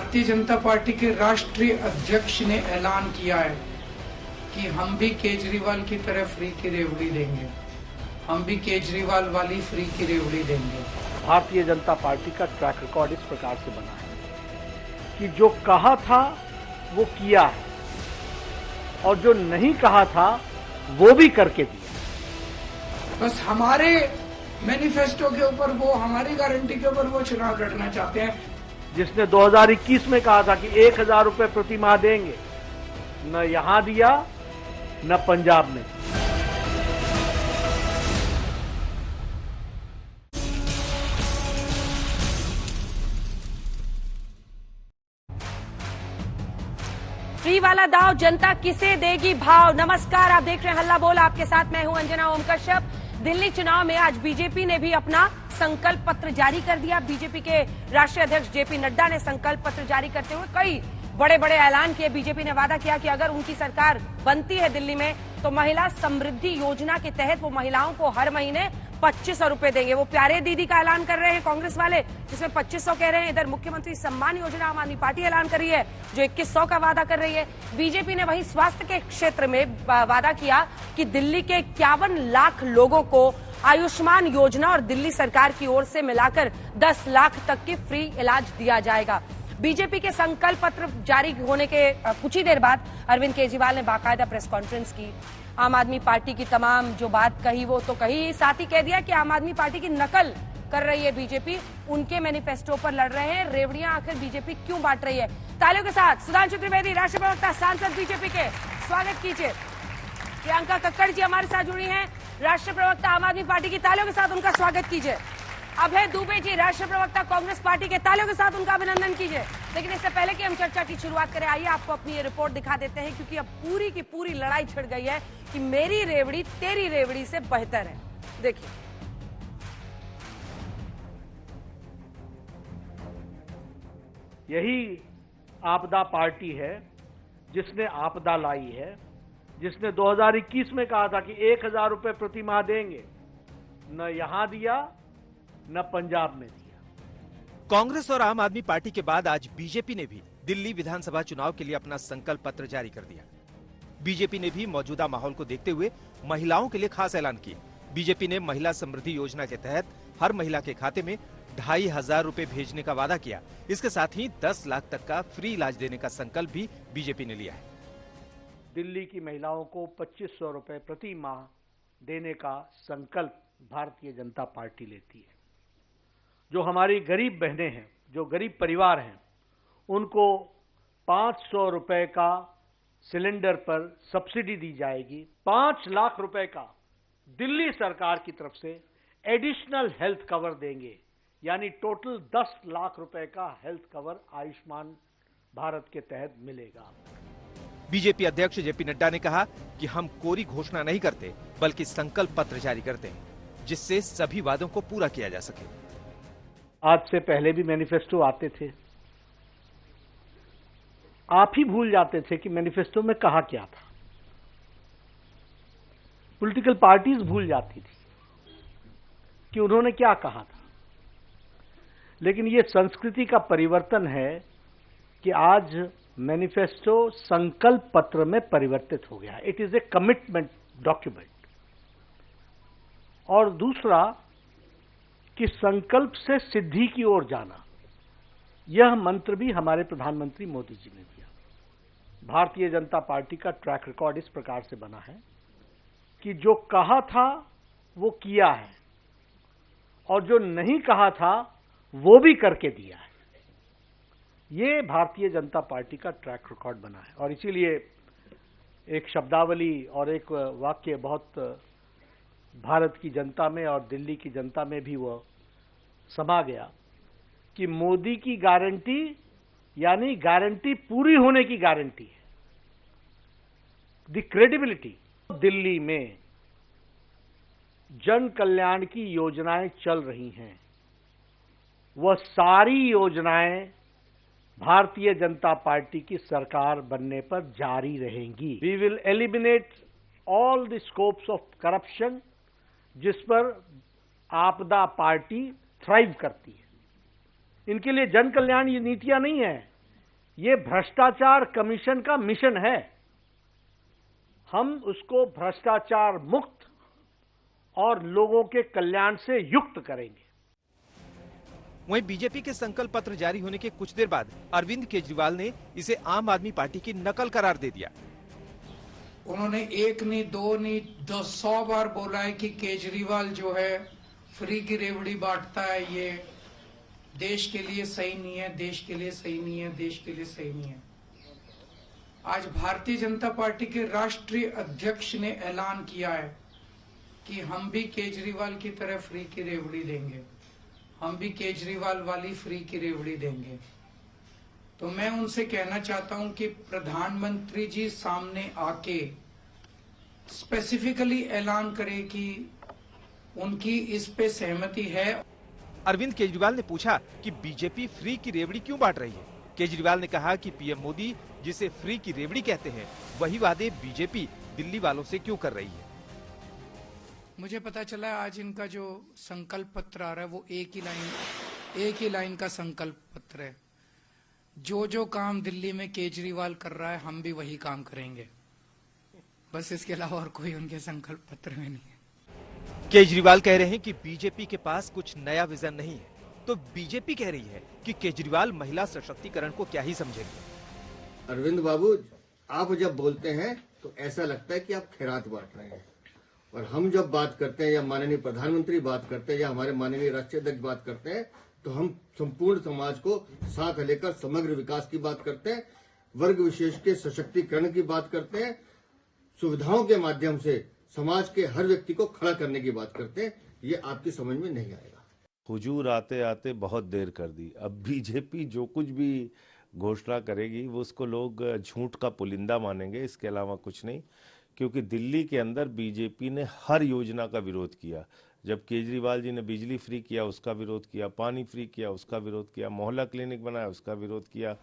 Bharatiya Janata party के राष्ट्रीय अध्यक्ष ने ऐलान किया है कि हम भी केजरीवाल की तरह फ्री की रेवड़ी देंगे, हम भी केजरीवाल वाली फ्री की रेवड़ी देंगे। भारतीय जनता पार्टी का ट्रैक रिकॉर्ड इस प्रकार से बना है कि जो कहा था वो किया है और जो नहीं कहा था वो भी करके दिया। बस हमारे मैनिफेस्टो के ऊपर वो, हमारी गारंटी के ऊपर वो चुनाव लड़ना चाहते हैं। जिसने 2021 में कहा था कि 1,000 रुपए प्रति माह देंगे, न यहां दिया न पंजाब में। फ्री वाला दाव जनता किसे देगी भाव। नमस्कार, आप देख रहे हैं हल्ला बोल, आपके साथ मैं हूं अंजना ओम कश्यप। दिल्ली चुनाव में आज बीजेपी ने भी अपना संकल्प पत्र जारी कर दिया। बीजेपी के राष्ट्रीय अध्यक्ष जेपी नड्डा ने संकल्प पत्र जारी करते हुए कई बड़े बड़े ऐलान किए। बीजेपी ने वादा किया कि अगर उनकी सरकार बनती है दिल्ली में तो महिला समृद्धि योजना के तहत वो महिलाओं को हर महीने 2500 रुपए देंगे। वो प्यारे दीदी का ऐलान कर रहे हैं कांग्रेस वाले, जिसमें 2500 कह रहे हैं। इधर मुख्यमंत्री सम्मान योजना आम आदमी पार्टी ऐलान कर रही है जो 2100 का वादा कर रही है। बीजेपी ने वहीं स्वास्थ्य के क्षेत्र में वादा किया कि दिल्ली के 51 लाख लोगों को आयुष्मान योजना और दिल्ली सरकार की ओर से मिलाकर 10 लाख तक की फ्री इलाज दिया जाएगा। बीजेपी के संकल्प पत्र जारी होने के कुछ ही देर बाद अरविंद केजरीवाल ने बाकायदा प्रेस कॉन्फ्रेंस की। आम आदमी पार्टी की तमाम जो बात कही वो तो कही, साथ ही कह दिया कि आम आदमी पार्टी की नकल कर रही है बीजेपी, उनके मैनिफेस्टो पर लड़ रहे हैं। रेवड़ियां आखिर बीजेपी क्यों बांट रही है। तालियों के साथ सुधांशु त्रिवेदी, राष्ट्रीय प्रवक्ता सांसद बीजेपी के, स्वागत कीजिए। प्रियंका कक्कड़ जी हमारे साथ जुड़ी हैं, राष्ट्रीय प्रवक्ता आम आदमी पार्टी की, तालियों के साथ उनका स्वागत कीजिए। अभय दुबे जी, राष्ट्रीय प्रवक्ता कांग्रेस पार्टी के, तालियों के साथ उनका अभिनंदन कीजिए। लेकिन इससे पहले कि हम चर्चा की शुरुआत करें, आइए आपको अपनी ये रिपोर्ट दिखा देते हैं, क्योंकि अब पूरी की पूरी लड़ाई छिड़ गई है कि मेरी रेवड़ी तेरी रेवड़ी से बेहतर है। देखिए, यही आपदा पार्टी है जिसने आपदा लाई है, जिसने 2021 में कहा था कि 1,000 रुपए प्रति माह देंगे, न यहां दिया न पंजाब में दिया। कांग्रेस और आम आदमी पार्टी के बाद आज बीजेपी ने भी दिल्ली विधानसभा चुनाव के लिए अपना संकल्प पत्र जारी कर दिया। बीजेपी ने भी मौजूदा माहौल को देखते हुए महिलाओं के लिए खास ऐलान किया। बीजेपी ने महिला समृद्धि योजना के तहत हर महिला के खाते में 2,500 रुपए भेजने का वादा किया। इसके साथ ही 10 लाख तक का फ्री इलाज देने का संकल्प भी बीजेपी ने लिया है। दिल्ली की महिलाओं को 2500 रुपए प्रति माह देने का संकल्प भारतीय जनता पार्टी लेती है। जो हमारी गरीब बहनें हैं, जो गरीब परिवार हैं, उनको 500 रुपए का सिलेंडर पर सब्सिडी दी जाएगी। 5 लाख रुपए का दिल्ली सरकार की तरफ से एडिशनल हेल्थ कवर देंगे, यानी टोटल 10 लाख रुपए का हेल्थ कवर आयुष्मान भारत के तहत मिलेगा। बीजेपी अध्यक्ष जेपी नड्डा ने कहा कि हम कोरी घोषणा नहीं करते, बल्कि संकल्प पत्र जारी करते हैं, जिससे सभी वादों को पूरा किया जा सके। आज से पहले भी मैनिफेस्टो आते थे, आप ही भूल जाते थे कि मैनिफेस्टो में कहा क्या था। पॉलिटिकल पार्टीज भूल जाती थी कि उन्होंने क्या कहा था। लेकिन ये संस्कृति का परिवर्तन है कि आज मैनिफेस्टो संकल्प पत्र में परिवर्तित हो गया। It is a commitment document. और दूसरा कि संकल्प से सिद्धि की ओर जाना, यह मंत्र भी हमारे प्रधानमंत्री मोदी जी ने दिया। भारतीय जनता पार्टी का ट्रैक रिकॉर्ड इस प्रकार से बना है कि जो कहा था वो किया है और जो नहीं कहा था वो भी करके दिया है। ये भारतीय जनता पार्टी का ट्रैक रिकॉर्ड बना है। और इसीलिए एक शब्दावली और एक वाक्य बहुत भारत की जनता में और दिल्ली की जनता में भी वो समा गया कि मोदी की गारंटी यानी गारंटी पूरी होने की गारंटी है। The credibility. दिल्ली में जन कल्याण की योजनाएं चल रही हैं, वह सारी योजनाएं भारतीय जनता पार्टी की सरकार बनने पर जारी रहेंगी। We will eliminate all the scopes of corruption, जिस पर आपदा पार्टी थ्राइव करती है। इनके लिए जन कल्याण नीतियां नहीं है, ये भ्रष्टाचार कमीशन का मिशन है। हम उसको भ्रष्टाचार मुक्त और लोगों के कल्याण से युक्त करेंगे। वहीं बीजेपी के संकल्प पत्र जारी होने के कुछ देर बाद अरविंद केजरीवाल ने इसे आम आदमी पार्टी की नकल करार दे दिया। उन्होंने एक नहीं, दो नहीं, 100 बार बोला है कि केजरीवाल जो है फ्री की रेवड़ी बांटता है, ये देश के लिए सही नहीं है, देश के लिए सही नहीं है, देश के लिए सही नहीं है। आज भारतीय जनता पार्टी के राष्ट्रीय अध्यक्ष ने ऐलान किया है कि हम भी केजरीवाल की तरह फ्री की रेवड़ी देंगे, हम भी केजरीवाल वाली फ्री की रेवड़ी देंगे। तो मैं उनसे कहना चाहता हूं कि प्रधानमंत्री जी सामने आके स्पेसिफिकली ऐलान करें कि उनकी इस पे सहमति है। अरविंद केजरीवाल ने पूछा कि बीजेपी फ्री की रेवड़ी क्यों बांट रही है। केजरीवाल ने कहा कि पीएम मोदी जिसे फ्री की रेवड़ी कहते हैं, वही वादे बीजेपी दिल्ली वालों से क्यों कर रही है। मुझे पता चला आज इनका जो संकल्प पत्र आ रहा है वो एक ही लाइन का संकल्प पत्र है। जो काम दिल्ली में केजरीवाल कर रहा है हम भी वही काम करेंगे, बस इसके अलावा और कोई उनके संकल्प पत्र में नहीं है। केजरीवाल कह रहे हैं कि बीजेपी के पास कुछ नया विजन नहीं है, तो बीजेपी कह रही है कि केजरीवाल महिला सशक्तिकरण को क्या ही समझेंगे। अरविंद बाबू, आप जब बोलते हैं तो ऐसा लगता है कि आप खैरात बांट रहे हैं, और हम जब बात करते हैं या माननीय प्रधानमंत्री बात करते हैं या हमारे माननीय राष्ट्रीय अध्यक्ष बात करते हैं तो हम संपूर्ण समाज को साथ लेकर समग्र विकास की बात करते हैं, वर्ग विशेष के सशक्तिकरण की बात करते हैं, सुविधाओं के माध्यम से समाज के हर व्यक्ति को खड़ा करने की बात करते हैं। ये आपकी समझ में नहीं आएगा। हुजूर आते आते बहुत देर कर दी। अब बीजेपी जो कुछ भी घोषणा करेगी वो उसको लोग झूठ का पुलिंदा मानेंगे, इसके अलावा कुछ नहीं। क्योंकि दिल्ली के अंदर बीजेपी ने हर योजना का विरोध किया। जब केजरीवाल जी ने बिजली फ्री किया उसका विरोध किया, पानी फ्री किया उसका विरोध किया, मोहल्ला क्लिनिक बनाया उसका विरोध किया।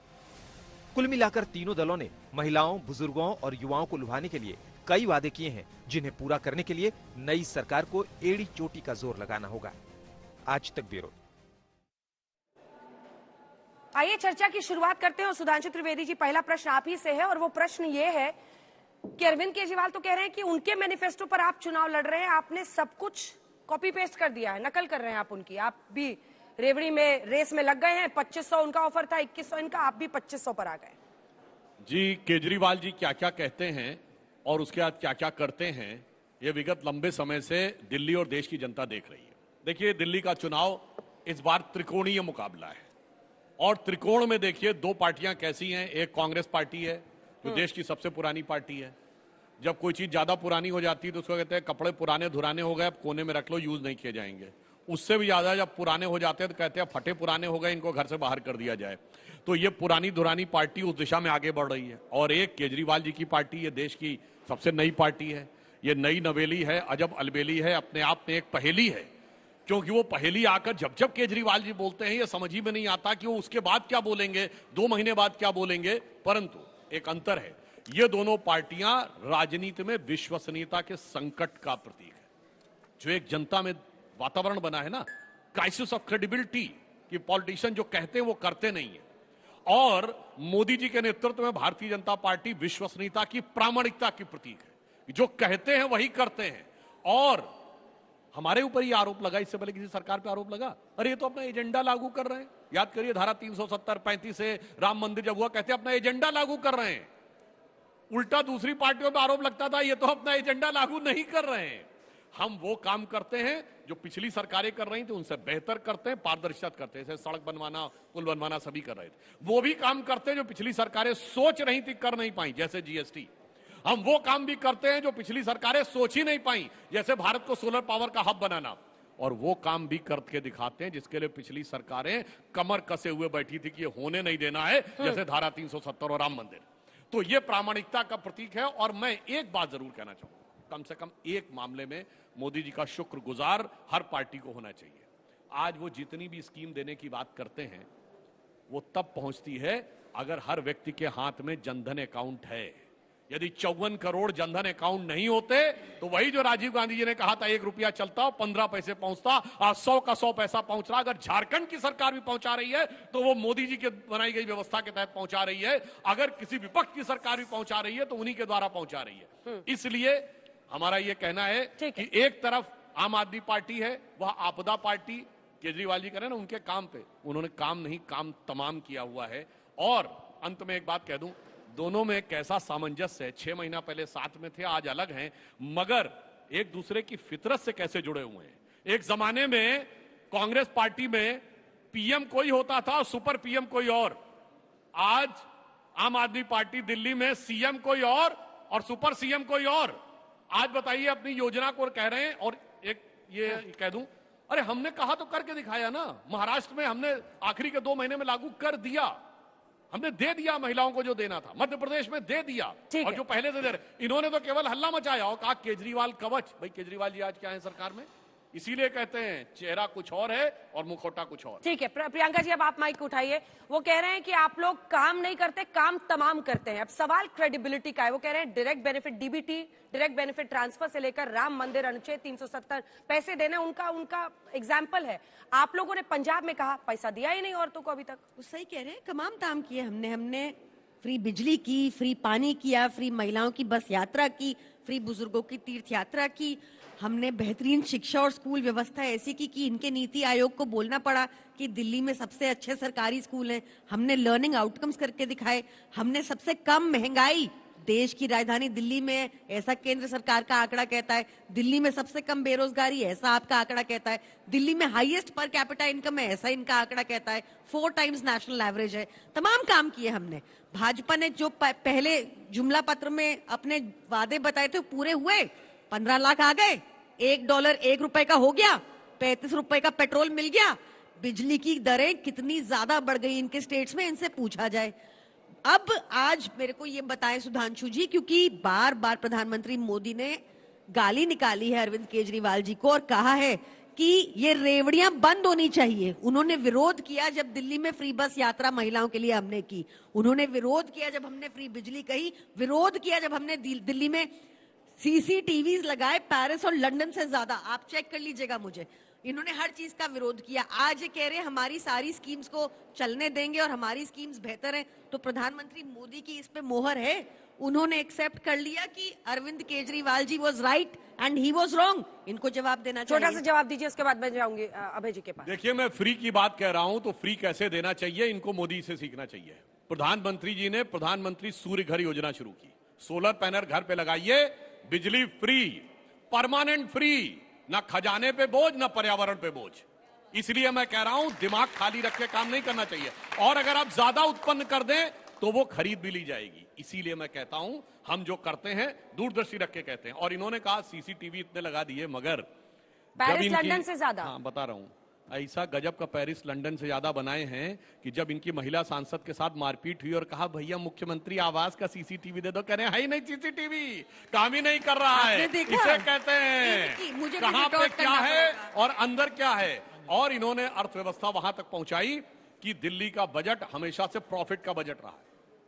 कुल मिलाकर तीनों दलों ने महिलाओं, बुजुर्गों और युवाओं को लुभाने के लिए कई वादे किए हैं, जिन्हें पूरा करने के लिए नई सरकार को एड़ी चोटी का जोर लगाना होगा। आज तक ब्यूरो। आइए चर्चा की शुरुआत करते हैं और सुधांशु त्रिवेदी जी, पहला प्रश्न आप ही से है और वो प्रश्न ये है कि अरविंद केजरीवाल तो कह रहे हैं कि उनके मैनिफेस्टो पर आप चुनाव लड़ रहे हैं, आपने सब कुछ कॉपी पेस्ट कर दिया है, नकल कर रहे हैं आप उनकी। आप भी रेवड़ी में रेस में लग गए हैं। 2500 उनका ऑफर था, 2100 इनका, आप भी 2500 पर आ गए। जी, केजरीवाल जी क्या क्या कहते हैं और उसके बाद क्या क्या करते हैं, ये विगत लंबे समय से दिल्ली और देश की जनता देख रही है। देखिए, दिल्ली का चुनाव इस बार त्रिकोणीय मुकाबला है और त्रिकोण में देखिए दो पार्टियां कैसी हैं। एक कांग्रेस पार्टी है जो देश की सबसे पुरानी पार्टी है। जब कोई चीज ज्यादा पुरानी हो जाती है तो उसको कहते हैं कपड़े पुराने धुराने हो गए, अब कोने में रख लो, यूज नहीं किए जाएंगे। उससे भी ज्यादा जब पुराने हो जाते हैं तो कहते हैं फटे पुराने हो गए, इनको घर से बाहर कर दिया जाए। तो ये पुरानी धुरानी पार्टी उस दिशा में आगे बढ़ रही है। और एक केजरीवाल जी की पार्टी, ये देश की सबसे नई पार्टी है, ये नई नवेली है, अजब अलबेली है, अपने आप में एक पहेली है। क्योंकि वो पहेली आकर जब जब केजरीवाल जी बोलते हैं ये समझ ही में नहीं आता कि वो उसके बाद क्या बोलेंगे, 2 महीने बाद क्या बोलेंगे। परंतु एक अंतर है, ये दोनों पार्टियां राजनीति में विश्वसनीयता के संकट का प्रतीक है। जो एक जनता में वातावरण बना है ना, क्राइसिस ऑफ क्रेडिबिलिटी, कि पॉलिटिशियन जो कहते हैं वो करते नहीं है। और मोदी जी के नेतृत्व में भारतीय जनता पार्टी विश्वसनीयता की, प्रामाणिकता की प्रतीक है। जो कहते हैं वही करते हैं। और हमारे ऊपर ही आरोप लगा, इससे पहले किसी सरकार पे आरोप लगा, अरे ये तो अपना एजेंडा लागू कर रहे हैं। याद करिए, धारा 370, 35 से राम मंदिर जब हुआ, कहते अपना एजेंडा लागू कर रहे हैं। उल्टा दूसरी पार्टियों पर आरोप लगता था ये तो अपना एजेंडा लागू नहीं कर रहे हैं। हम वो काम करते हैं जो पिछली सरकारें कर रही थी, उनसे बेहतर करते हैं, पारदर्शिता करते हैं। जैसे सड़क बनवाना, पुल बनवाना सभी कर रहे थे, वो भी काम करते हैं जो पिछली सरकारें सोच रही थी, कर नहीं पाई, जैसे जीएसटी। हम वो काम भी करते हैं जो पिछली सरकारें सोच ही नहीं पाई, जैसे भारत को सोलर पावर का हब बनाना। और वो काम भी करके दिखाते हैं जिसके लिए पिछली सरकारें कमर कसे हुए बैठी थी कि ये होने नहीं देना है, जैसे धारा 370 और राम मंदिर। तो ये प्रामाणिकता का प्रतीक है। और मैं एक बात जरूर कहना चाहूंगा, कम से कम एक मामले में मोदी जी का शुक्रगुजार हर पार्टी को होना चाहिए। आज वो जितनी भी स्कीम देने की बात करते हैं वो तब पहुंचती है अगर हर व्यक्ति के हाथ में जनधन अकाउंट है। यदि 54 करोड़ जनधन अकाउंट नहीं होते तो वही जो राजीव गांधी जी ने कहा था 1 रुपया चलता 15 पैसे पहुंचता, आज 100 का 100 पैसा पहुंच रहा। अगर झारखंड की सरकार भी पहुंचा रही है तो वो मोदी जी के बनाई गई व्यवस्था के तहत पहुंचा रही है। अगर किसी विपक्ष की सरकार भी पहुंचा रही है तो उन्हीं के द्वारा पहुंचा रही है। इसलिए हमारा ये कहना है कि एक तरफ आम आदमी पार्टी है, वह आपदा पार्टी, केजरीवाल जी कह रहे हैं ना उनके काम पे, उन्होंने काम नहीं काम तमाम किया हुआ है। और अंत में एक बात कह दूं, दोनों में कैसा सामंजस्य है। 6 महीना पहले साथ में थे, आज अलग हैं, मगर एक दूसरे की फितरत से कैसे जुड़े हुए हैं। एक जमाने में कांग्रेस पार्टी में पीएम कोई होता था, सुपर पीएम कोई और। आज आम आदमी पार्टी दिल्ली में सीएम कोई और सुपर सीएम कोई और। आज बताइए अपनी योजना को कह रहे हैं। और एक ये कह दूं, अरे हमने कहा तो करके दिखाया ना। महाराष्ट्र में हमने आखिरी के 2 महीने में लागू कर दिया, हमने दे दिया महिलाओं को जो देना था। मध्य प्रदेश में दे दिया, और जो पहले से दे रहे, इन्होंने तो केवल हल्ला मचाया और कहा केजरीवाल कवच। भाई केजरीवाल जी आज क्या है सरकार में, इसीलिए कहते हैं चेहरा कुछ और है और मुखौटा कुछ और। ठीक है प्रियंका जी, अब आप माइक उठाइए। वो कह रहे हैं कि आप लोग काम नहीं करते, काम तमाम करते हैं। अब सवाल क्रेडिबिलिटी का है। वो कह रहे हैं direct benefit DBT, direct benefit transfer से लेकर राम मंदिर, अनुच्छेद 370 पैसे देने, उनका एग्जाम्पल है। आप लोगों ने पंजाब में कहा पैसा दिया ही नहीं औरतों को अभी तक। वो सही कह रहे हैं, तमाम काम किए हमने फ्री बिजली की, फ्री पानी किया, फ्री महिलाओं की बस यात्रा की, फ्री बुजुर्गों की तीर्थ यात्रा की, हमने बेहतरीन शिक्षा और स्कूल व्यवस्था ऐसी की कि इनके नीति आयोग को बोलना पड़ा कि दिल्ली में सबसे अच्छे सरकारी स्कूल हैं। हमने लर्निंग आउटकम्स करके दिखाए। हमने सबसे कम महंगाई देश की राजधानी दिल्ली में, ऐसा केंद्र सरकार का आंकड़ा कहता है। दिल्ली में सबसे कम बेरोजगारी, ऐसा आपका आंकड़ा कहता है। दिल्ली में हाईएस्ट पर कैपिटा इनकम है, ऐसा इनका आंकड़ा कहता है। 4 टाइम्स नेशनल एवरेज है। तमाम काम किए हमने। भाजपा ने जो पहले जुमला पत्र में अपने वादे बताए थे पूरे हुए। 15 लाख आ गए, $1 1 रुपए का हो गया, 35 रुपए का पेट्रोल मिल गया। बिजली की दरें कितनी ज्यादा बढ़ गई इनके स्टेट्स में, इनसे पूछा जाए। अब आज मेरे को ये बताएं सुधांशु जी, क्योंकि बार बार प्रधानमंत्री मोदी ने गाली निकाली है अरविंद केजरीवाल जी को और कहा है कि ये रेवड़ियां बंद होनी चाहिए। उन्होंने विरोध किया जब दिल्ली में फ्री बस यात्रा महिलाओं के लिए हमने की। उन्होंने विरोध किया जब हमने फ्री बिजली कही। विरोध किया जब हमने दिल्ली में सीसीटीवी लगाए, पेरिस और लंदन से ज्यादा। आप चेक कर लीजिएगा मुझे। इन्होंने हर चीज का विरोध किया। आज ये कह रहे हैं हमारी सारी स्कीम्स को चलने देंगे और हमारी स्कीम्स बेहतर हैं। तो प्रधानमंत्री मोदी की इस पे मोहर है। उन्होंने एक्सेप्ट कर लिया कि Arvind Kejriwal ji was right and he was wrong. इनको जवाब देना चाहिए। छोटा सा जवाब दीजिए, उसके बाद मैं जाऊंगी अभय जी के पास। देखिए, मैं फ्री की बात कह रहा हूं तो फ्री कैसे देना चाहिए, इनको मोदी से सीखना चाहिए। प्रधानमंत्री जी ने प्रधानमंत्री सूर्य घर योजना शुरू की। सोलर पैनल घर पे लगाइए, बिजली फ्री, परमानेंट फ्री, ना खजाने पे बोझ ना पर्यावरण पे बोझ। इसलिए मैं कह रहा हूं दिमाग खाली रख के काम नहीं करना चाहिए। और अगर आप ज्यादा उत्पन्न कर दें तो वो खरीद भी ली जाएगी। इसीलिए मैं कहता हूं हम जो करते हैं दूरदर्शी रख के कहते हैं। और इन्होंने कहा सीसीटीवी इतने लगा दिए, मगर पेरिस लंदन से ज्यादा। हाँ, बता रहा हूं, ऐसा गजब का पेरिस लंदन से ज्यादा बनाए हैं कि जब इनकी महिला सांसद के साथ मारपीट हुई और कहा भैया मुख्यमंत्री आवास का सीसीटीवी दे दो, कह रहे हैं ही नहीं सीसीटीवी, काम ही नहीं कर रहा है। इसे कहते हैं कहां पे क्या है और अंदर क्या है। और इन्होंने अर्थव्यवस्था वहां तक पहुंचाई कि दिल्ली का बजट हमेशा से प्रॉफिट का बजट रहा है।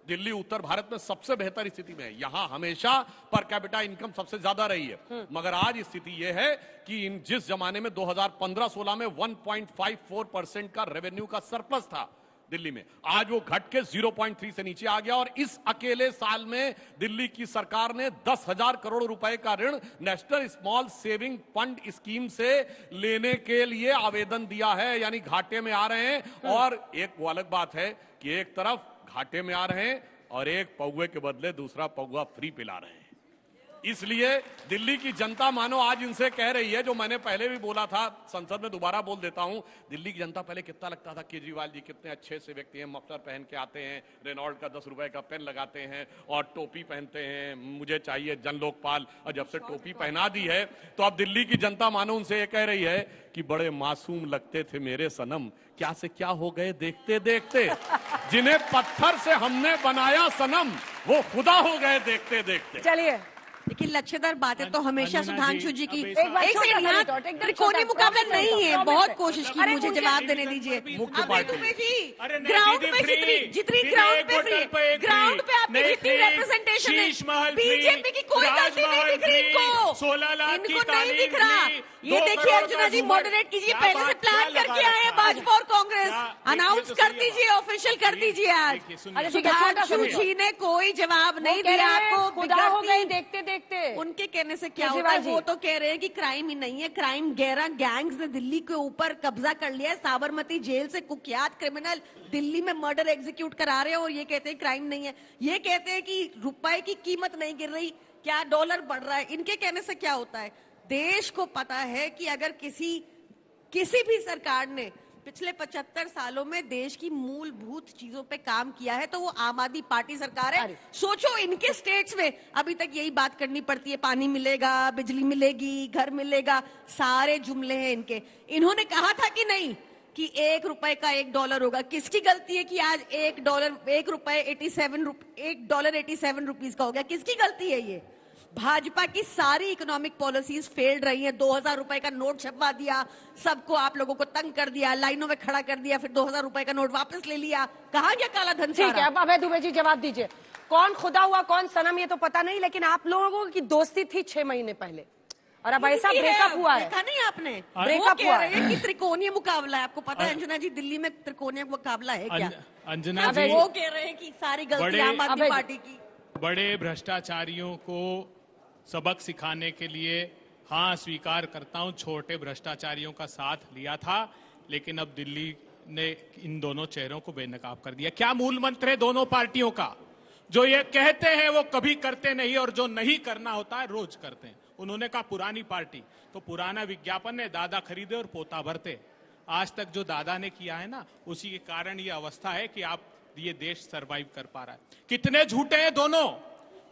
दिल्ली उत्तर भारत में सबसे बेहतर स्थिति में है। यहां हमेशा पर कैपिटा इनकम सबसे ज्यादा रही है। मगर आज स्थिति यह है कि जिस जमाने में 2015-16 में 1.54% का रेवेन्यू का सरप्लस था दिल्ली में, आज वो घट के 0.3 से नीचे आ गया। और इस अकेले साल में दिल्ली की सरकार ने 10,000 करोड़ रुपए का ऋण national small saving fund scheme से लेने के लिए आवेदन दिया है, यानी घाटे में आ रहे हैं। और एक वो अलग बात है कि एक तरफ घाटे में आ रहे हैं और एक पौवे के बदले दूसरा पौवा फ्री पिला रहे हैं। इसलिए दिल्ली की जनता मानो आज इनसे कह रही है, जो मैंने पहले भी बोला था, संसद में दोबारा बोल देता हूं। दिल्ली की जनता पहले कितना लगता था केजरीवाल जी कितने अच्छे से व्यक्ति हैं, मफलर पहन के आते हैं, रेनॉल्ड का 10 रुपए का पेन लगाते हैं और टोपी पहनते हैं, मुझे चाहिए जन लोकपाल। और जब से टोपी पहना दी है तो अब दिल्ली की जनता मानो उनसे ये कह रही है कि बड़े मासूम लगते थे मेरे सनम, क्या से क्या हो गए देखते देखते। जिन्हें पत्थर से हमने बनाया सनम, वो खुदा हो गए देखते देखते। चलिए लेकिन लक्ष्यदार बातें तो हमेशा अंजना सुधांशु जी की अब एक बार छोटा सेकंड, सा यहाँ मिनट, एकदम त्रिकोणीय छोटा, मुकाबला promise है, नहीं है। promise बहुत है। कोशिश की, अरे मुझे उनके जवाब देने दीजिए। मुख्य अभी पार्टी। दुबे जी अरे नहीं, ग्राउंड दीदी पे फ्री, जितनी दीदी ग्राउंड एक पे फ्री, होटल पे एक ग्राउंड फ्री, पे आपकी नहीं जितनी फ्री, रिप्रेजेंटेशन है, शीश महल फ्री, बीजेपी की कोई गलती नहीं राजमहल दिख रही फ्री, इनको, 16 लाख की इनको नहीं तालीम दिख रहा। फ्री, ये 2 देखिए करोड़ अर्जुना का जी, झूमर। मॉडरेट कीजिए, क्या पहले से बात, प्लान क्या करके लगा आए हैं रखा है? भाजपा और कांग्रेस। क्या? अनाउंस देखिए तो कर सही है दीजिए, ऑफिशियल कर दीजिए आज। देखिए, सुनिए। अरे ठीक है, छोटा सा सुधांशु जी ने कोई जवाब नहीं कह दिया रहे हैं, आपको। खुदा हो बिगड़ती- गई देखते देखते। उनके कहने से क्या होता है, केजरीवाल जी। वो तो कह रहे हैं कि क्राइम ही नहीं है, क्राइम गैंग्स ने दिल्ली के ऊपर कब्जा कर लिया है। साबरमती जेल से कुख्यात क्रिमिनल दिल्ली में मर्डर एग्जीक्यूट करा रहे हैं और ये कहते हैं क्राइम नहीं है। ये कहते हैं कि रुपए की कीमत नहीं गिर रही, क्या डॉलर बढ़ रहा है। इनके कहने से क्या होता है, देश को पता है कि अगर किसी भी सरकार ने पिछले 75 सालों में देश की मूलभूत चीजों पे काम किया है तो वो आम आदमी पार्टी सरकार है। सोचो इनके स्टेट्स में अभी तक यही बात करनी पड़ती है, पानी मिलेगा, बिजली मिलेगी, घर मिलेगा, सारे जुमले हैं इनके। इन्होंने कहा था कि नहीं कि $1 का $1 होगा। किसकी गलती है कि आज $1.87 रुपीस का हो गया? किसकी गलती है ये? भाजपा की सारी इकोनॉमिक पॉलिसीज फेल्ड रही हैं। 2000 रुपए का नोट छपवा दिया, सबको आप लोगों को तंग कर दिया, लाइनों में खड़ा कर दिया, फिर 2000 रुपए का नोट वापस ले लिया। कहाँ गया काला धन ठीक है, सारा? अब अभय दुबे जी जवाब दीजिए। कौन खुदा हुआ कौन सनम ये तो पता नहीं, लेकिन आप लोगों की दोस्ती थी 6 महीने पहले और अब ऐसा ये ब्रेकअप हुआ है। देखा नहीं आपने? ब्रेकअप वो कह हुआ रहे है। हैं कि त्रिकोणीय मुकाबला है। आपको पता है अंजना जी, दिल्ली में त्रिकोणीय मुकाबला है क्या? अंजना अबे जी, वो कह रहे हैं कि सारी गलती बड़े- आम आदमी अबे- पार्टी की। बड़े भ्रष्टाचारियों को सबक सिखाने के लिए हाँ स्वीकार करता हूं, छोटे भ्रष्टाचारियों का साथ लिया था, लेकिन अब दिल्ली ने इन दोनों चेहरों को बेनकाब कर दिया। क्या मूल मंत्र है दोनों पार्टियों का? जो ये कहते हैं वो कभी करते नहीं और जो नहीं करना होता है रोज करते हैं। उन्होंने कहा पुरानी पार्टी, तो पुराना विज्ञापन है, दादा खरीदे और पोता भरते। आज तक जो दादा ने किया है ना, उसी के कारण ये अवस्था है कि आप ये देश सरवाइव कर पा रहा है। कितने झूठे हैं दोनों,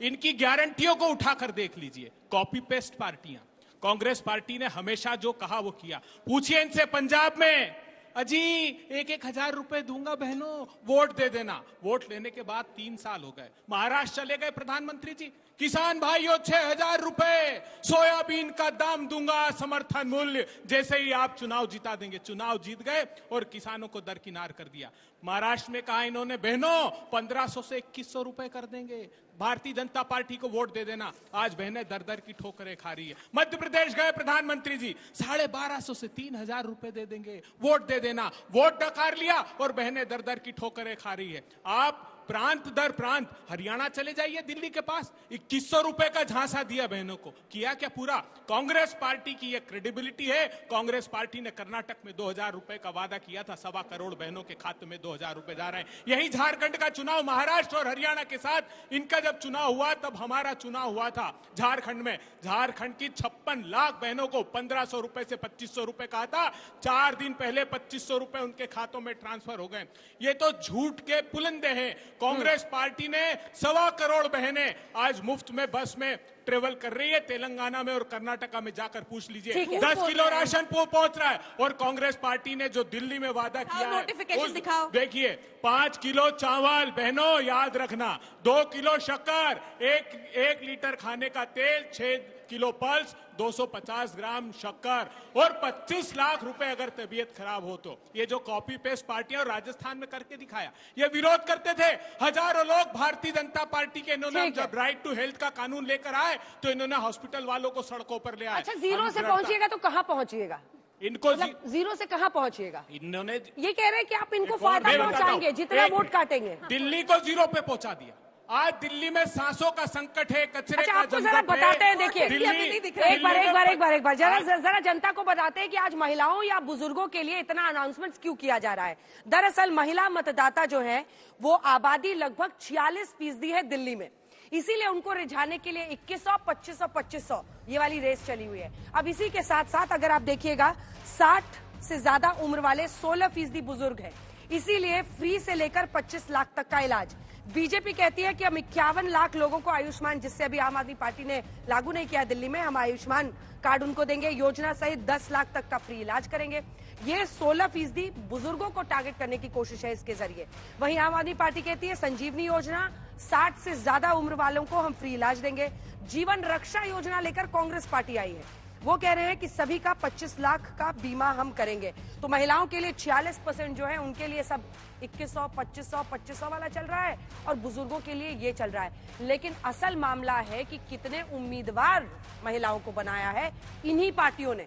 इनकी गारंटियों को उठाकर देख लीजिए। कॉपी पेस्ट पार्टियां। कांग्रेस पार्टी ने हमेशा जो कहा वो किया। पूछिए इनसे पंजाब में, अजी 1,000 रुपए दूंगा बहनों, वोट दे देना। वोट लेने के बाद 3 साल हो गए। महाराष्ट्र चले गए प्रधानमंत्री जी, किसान भाइयों 6,000 रुपए सोयाबीन का दाम दूंगा, समर्थन मूल्य, जैसे ही आप चुनाव जिता देंगे। चुनाव जीत गए और किसानों को दरकिनार कर दिया। महाराष्ट्र में कहा इन्होंने, बहनों 1500 से 2100 रुपए कर देंगे, भारतीय जनता पार्टी को वोट दे देना। आज बहनें दर दर की ठोकरें खा रही है। मध्य प्रदेश गए प्रधानमंत्री जी, 1250 से 3000 रुपए दे देंगे, वोट दे देना। वोट नकार लिया और बहनें दर दर की ठोकरें खा रही है। आप प्रांत दर प्रांत हरियाणा चले जाइए, दिल्ली के पास 2100 रुपए का झांसा दिया बहनों को। किया क्या पूरा? कांग्रेस पार्टी की यह क्रेडिबिलिटी है। कांग्रेस पार्टी ने कर्नाटक में 2000 रुपए का वादा किया था, 1.25 करोड़ बहनों के खाते में 2000 रुपए जा रहे हैं। यही झारखंड का चुनाव, महाराष्ट्र और हरियाणा के साथ इनका जब चुनाव हुआ तब हमारा चुनाव हुआ था झारखंड में। झारखंड की 56 लाख बहनों को 1500 रुपए से 2500 रुपए कहा था, 4 दिन पहले 2500 रुपए उनके खातों में ट्रांसफर हो गए। ये तो झूठ के पुलंदे हैं। कांग्रेस पार्टी ने 1.25 करोड़ बहनें आज मुफ्त में बस में ट्रेवल कर रही है। तेलंगाना में और कर्नाटका में जाकर पूछ लीजिए, 10 किलो राशन पहुंच रहा है। और कांग्रेस पार्टी ने जो दिल्ली में वादा किया है, नोटिफिकेशन दिखाओ। देखिए 5 किलो चावल बहनों याद रखना, 2 किलो शक्कर, 1 लीटर खाने का तेल, 6 किलो पल्स, 250 ग्राम शक्कर और 25 लाख रुपए अगर तबीयत खराब हो तो। ये जो कॉपी पेस्ट पार्टियां और राजस्थान में करके दिखाया, ये विरोध करते थे हजारों लोग भारतीय जनता पार्टी के। इन्होंने जब राइट टू हेल्थ का कानून लेकर आए तो इन्होंने हॉस्पिटल वालों को सड़कों पर ले आए। अच्छा, जीरो से पहुंचिएगा तो कहाँ पहुंचिएगा? इनको मतलब जीरो से कहाँ पहुंचिएगा? इन्होंने ये कह रहे हैं कि आप इनको एक और फायदा मैं बताता पहुंचाएंगे, हूं। जितना एक वोट मिनट। काटेंगे। दिल्ली को जीरो पे पहुंचा दिया। आज दिल्ली में सांसों का संकट है, कचरे अच्छा, का आपको जरा जनता बताते हैं, देखिए एक बार जरा जनता को बताते हैं कि आज महिलाओं या बुजुर्गों के लिए इतना अनाउंसमेंट क्यों किया जा रहा है। दरअसल महिला मतदाता जो है वो आबादी लगभग 46% है दिल्ली में, इसीलिए उनको रिझाने के लिए 2100, 2500, 2500 ये वाली रेस चली हुई है। अब इसी के साथ साथ अगर आप देखिएगा 60 से ज्यादा उम्र वाले 16% बुजुर्ग हैं, इसीलिए फ्री से लेकर 25 लाख तक का इलाज। बीजेपी कहती है कि हम 51 लाख लोगों को आयुष्मान, जिससे अभी आम आदमी पार्टी ने लागू नहीं किया दिल्ली में, हम आयुष्मान कार्ड उनको देंगे, योजना सहित 10 लाख तक का फ्री इलाज करेंगे। ये 16% बुजुर्गों को टारगेट करने की कोशिश है इसके जरिए। वहीं आम आदमी पार्टी कहती है संजीवनी योजना 60 से ज्यादा उम्र वालों को हम फ्री इलाज देंगे। जीवन रक्षा योजना लेकर कांग्रेस पार्टी आई है। वो कह रहे हैं कि सभी का 25 लाख का बीमा हम करेंगे। तो महिलाओं के लिए 46% जो है उनके लिए सब 2100, 2500 वाला चल रहा है और बुजुर्गों के लिए ये चल रहा है। लेकिन असल मामला है कि कितने उम्मीदवार महिलाओं को बनाया है इन्हीं पार्टियों ने,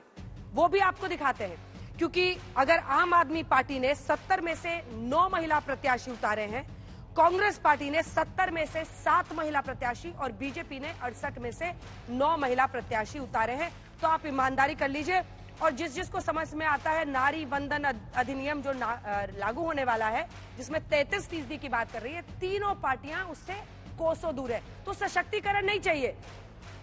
वो भी आपको दिखाते हैं। क्योंकि अगर आम आदमी पार्टी ने 70 में से 9 महिला प्रत्याशी उतारे हैं, कांग्रेस पार्टी ने 70 में से 7 महिला प्रत्याशी और बीजेपी ने 68 में से 9 महिला प्रत्याशी उतारे हैं। तो आप ईमानदारी कर लीजिए। और जिसको समझ में आता है नारी वंदन अधिनियम जो लागू होने वाला है, जिसमें 33% की बात कर रही है, तीनों पार्टियां उससे कोसों दूर है। तो सशक्तिकरण नहीं चाहिए,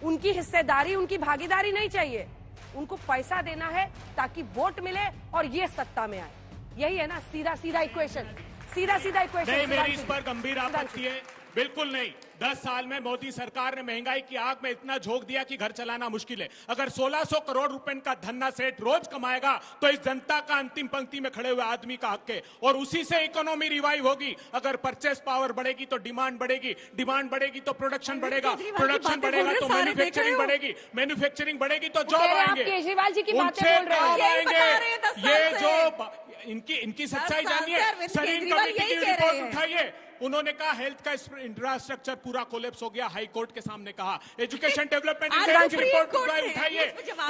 उनकी हिस्सेदारी, उनकी भागीदारी नहीं चाहिए, उनको पैसा देना है ताकि वोट मिले और ये सत्ता में आए। यही है ना सीधा सीधा इक्वेशन, सीधा सीधा इक्वेशन। नहीं, मेरी इस पर गंभीर आपत्ति है। बिल्कुल नहीं। 10 साल में मोदी सरकार ने महंगाई की आग में इतना झोंक दिया कि घर चलाना मुश्किल है। अगर 1600 करोड़ रुपए का धन्ना सेठ रोज कमाएगा तो इस जनता का अंतिम पंक्ति में खड़े हुए आदमी का हक है, और उसी से इकोनॉमी रिवाइव होगी। अगर परचेस पावर बढ़ेगी तो डिमांड बढ़ेगी, डिमांड बढ़ेगी तो प्रोडक्शन बढ़ेगा, प्रोडक्शन बढ़ेगा तो मैन्युफैक्चरिंग बढ़ेगी, मैन्युफैक्चरिंग बढ़ेगी तो जॉब आएंगे। केजरीवाल जी की बातें उनसे बोल रहे काम हैं। आएंगे। ये जो इनकी सच्चाई जानिए। सरीन कमेटी की रिपोर्ट उठाइए। उन्होंने कहा हेल्थ का इंफ्रास्ट्रक्चर पूरा कोलैप्स हो गया, हाई कोर्ट के सामने कहा। एजुकेशन डेवलपमेंट इंडेक्स की रिपोर्ट उठाइए।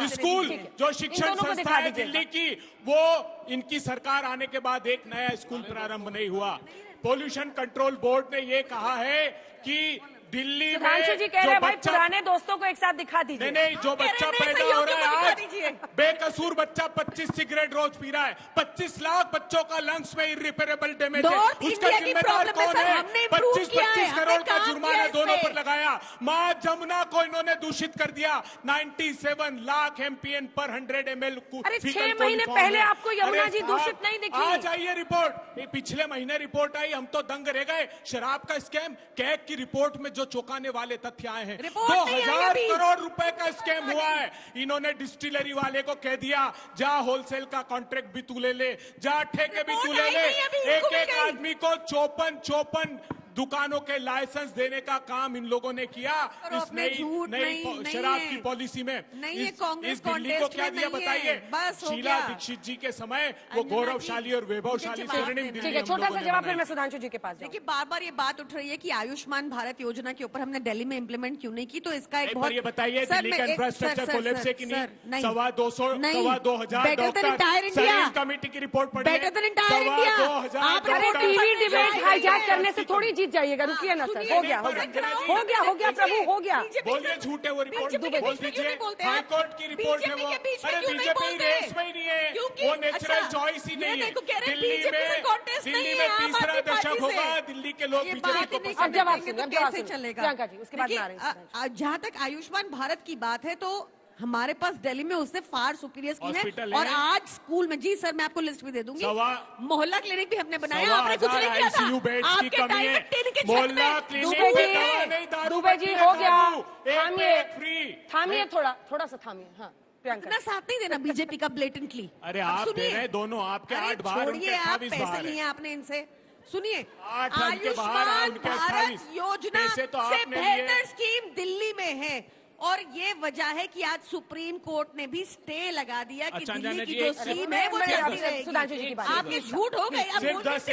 स्कूल जो शिक्षण संस्था है दिल्ली की, वो इनकी सरकार आने के बाद एक नया स्कूल प्रारंभ नहीं हुआ। पोल्यूशन कंट्रोल बोर्ड ने ये कहा है कि दिल्ली में जी कह रहे हैं भाई पुराने दोस्तों को एक साथ दिखा दीजिए। नहीं, जो बच्चा पैदा हो रहा है आज, बेकसूर बच्चा 25 सिगरेट रोज पी रहा है। 25 लाख बच्चों का लंग्स में इरिपेरेबल डैमेज है। उसका जिम्मेदार कौन है? 25 करोड़ का जुर्माना दोनों पर लगाया। मां जमुना को इन्होंने दूषित कर दिया। 97 लाख MPN पर 100 ml। अरे 6 महीने पहले आपको यमुना जी दूषित नहीं दिखी? आज आई रिपोर्ट, पिछले महीने रिपोर्ट आई, हम तो दंग रह गए। शराब का स्कैम, कैग की रिपोर्ट में जो चौंकाने वाले तथ्य आए हैं, 2000 करोड़ रुपए का स्कैम हुआ है। इन्होंने डिस्टिलरी वाले को कह दिया जा होलसेल का कॉन्ट्रैक्ट भी तू ले ले, जा ठेके भी तू ले ले। एक आदमी को 54 दुकानों के लाइसेंस देने का काम इन लोगों ने किया इस नई शराब की पॉलिसी में। इस दिल्ली को क्या दिया बताइए? शीला दीक्षित जी के समय वो गौरवशाली और वैभवशाली स्वर्णिम दिल्ली। छोटा सा जवाब फिर मैं सुधांशु जी के पास। देखिए बार बार ये बात उठ रही है कि आयुष्मान भारत योजना के ऊपर हमने दिल्ली में इम्प्लीमेंट क्यों नहीं की, तो इसका एक बहुत ये बताइए दिल्ली का इंफ्रास्ट्रक्चर कोलैप्स है कि नहीं? 2,200 डॉक्टर सरीन कमेटी की रिपोर्ट पढ़िए। 2,200 टीवी डिबेट हाईजैक करने से थोड़ी जीत जाइएगा। रुकिए ना सर, हो गया प्रभु, हो गया। बोलिए झूठे वो रिपोर्ट बोल दीजिए। हाई कोर्ट की रिपोर्ट है वो। अरे बीजेपी रेस में ही नहीं है, वो नेचुरल चॉइस ही नहीं है। दिल्ली में तीसरा दशक होगा, दिल्ली के लोग बीजेपी को अब जवाब कैसे चलेगा? उसके बाद जहाँ तक आयुष्मान भारत की बात है तो हमारे पास दिल्ली में उससे फार सुपीरियर स्कीम है। और आज स्कूल में, जी सर मैं आपको लिस्ट भी दे दूंगी, मोहल्ला क्लिनिक भी हमने बनाया। आपने कुछ नहीं किया था। आपके टाइम में टिन के छत में। दुबे जी हो गया, थामिए थोड़ा सा थामिए। हाँ इतना साथ नहीं देना बीजेपी का ब्लेटेंटली। अरे आप दे रहे दोनों, आपके 8 बार, छोड़िए आप, पैसे लिए आपने इनसे। सुनिए, 8 आयुष्मान भारत योजना से बेहतर स्कीम दिल्ली में है, और ये वजह है कि आज सुप्रीम कोर्ट ने भी स्टे लगा दिया कि दिल्ली की जो स्कीम है वो चलती रहेगी। आपके झूठ हो गए। अब सिर्फ 10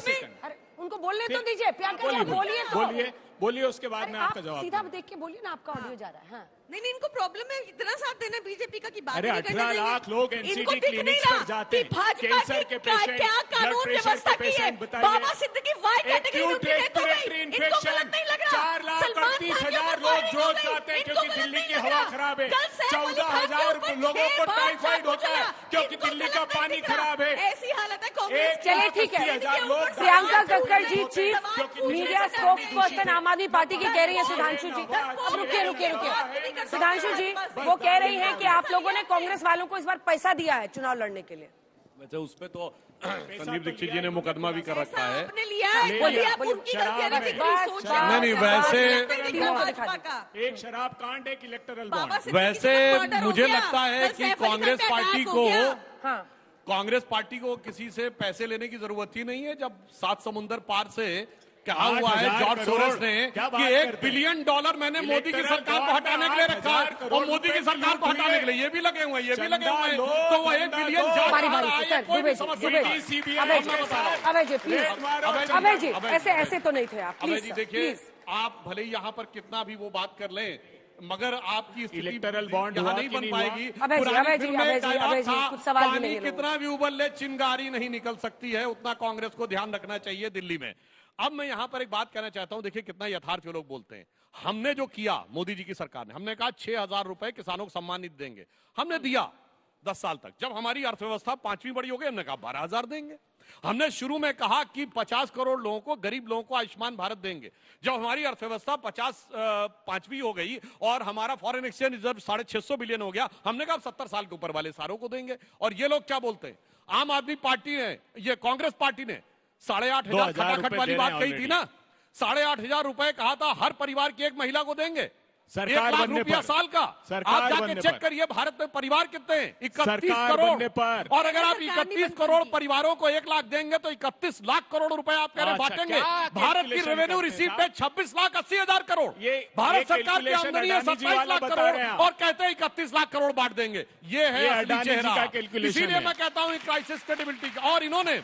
सेकंड उनको बोलने तो दीजिए। प्रियंका जी बोलिए उसके बाद में आपका जवाब। सीधा देख के बोलिए ना, आपका ऑडियो जा रहा है। हाँ। नहीं इनको प्रॉब्लम है इतना साथ देना बीजेपी का की बात। अरे 18 लाख लोग एनसीडी क्लिनिक्स पर जाते हैं, कैंसर के पेशेंट, क्या कानून व्यवस्था की है? बाबा सिद्दीकी वाई कैटेगरी में रेस्पिरेटरी इन्फेक्शन 4,38,000 लोग रोज जाते हैं क्योंकि दिल्ली की हवा खराब है। 14,000 लोगों को टाइफाइड होता है क्योंकि दिल्ली का पानी खराब है। ऐसी हालत है कांग्रेस। चलिए ठीक है, Priyanka Kakkar ji chief media spokes person आम आदमी पार्टी की कह रही है सुधांशु जी। अब रुकिए सुधांशु जी, वो कह रही है कि आप लोगों ने कांग्रेस वालों को इस बार पैसा दिया है चुनाव लड़ने के लिए। वैसे उस पे तो संदीप दीक्षित जी ने मुकदमा भी कर रखा है। नहीं वैसे एक शराब कांड, एक इलेक्टोरल बॉन्ड। वैसे मुझे लगता है कि कांग्रेस पार्टी को किसी से पैसे लेने की जरूरत ही नहीं है। जब 7 समुंदर पार से कहा हुआ है जॉर्ज सोरोस ने कि $1 बिलियन मैंने मोदी की सरकार को हटाने के लिए रखा और मोदी की सरकार को हटाने के लिए ये भी लगे हुए हैं, ये भी लगे हुए हैं, तो वो $1 बिलियन अभय जी प्लीज, अभय जी ऐसे तो नहीं थे आप, अभय जी देखिए, आप भले ही यहाँ पर कितना भी वो बात कर लें, मगर आपकी इलेक्टोरल बॉन्ड यहाँ नहीं बन पाएगी। अभय जी कुछ सवाल भी पानी नहीं, कितना भी उबल ले चिंगारी नहीं निकल सकती है, उतना कांग्रेस को ध्यान रखना चाहिए दिल्ली में। अब मैं यहाँ पर एक बात कहना चाहता हूँ, देखिए कितना यथार्थ लोग बोलते हैं। हमने जो किया मोदी जी की सरकार ने, हमने कहा 6,000 रुपए किसानों को सम्मानित देंगे, हमने दिया 10 साल तक। जब हमारी अर्थव्यवस्था 5वीं बड़ी हो गई, हमने कहा 12,000 देंगे। हमने शुरू में कहा कि 50 करोड़ लोगों को, गरीब लोगों को आयुष्मान भारत देंगे। जब हमारी अर्थव्यवस्था 5वीं हो गई और हमारा फॉरेन एक्सचेंज रिजर्व 650 बिलियन हो गया, हमने कहा 70 साल के ऊपर वाले सारों को देंगे। और ये लोग क्या बोलते हैं, आम आदमी पार्टी ने, ये कांग्रेस पार्टी ने 8,500 खटाखट वाली बात कही थी ना, 8,500 रुपए कहा था हर परिवार की एक महिला को देंगे, सरकार 1 लाख रुपया साल का। आप जाके चेक करिए भारत में परिवार कितने हैं, 31 करोड़। और अगर आप 31 करोड़ परिवारों को 1 लाख देंगे तो 31 लाख करोड़ रुपए आप कह रहे बांटेंगे। भारत की रेवेन्यू रिसीप्ट है 26,80,000 करोड़, भारत सरकार की आमदनी है 27 लाख करोड़, और कहते हैं 31 लाख करोड़ बांट देंगे। ये है असली चेहरा। इसीलिए मैं कहता हूं क्राइसिस क्रेडिबिलिटी का। और इन्होंने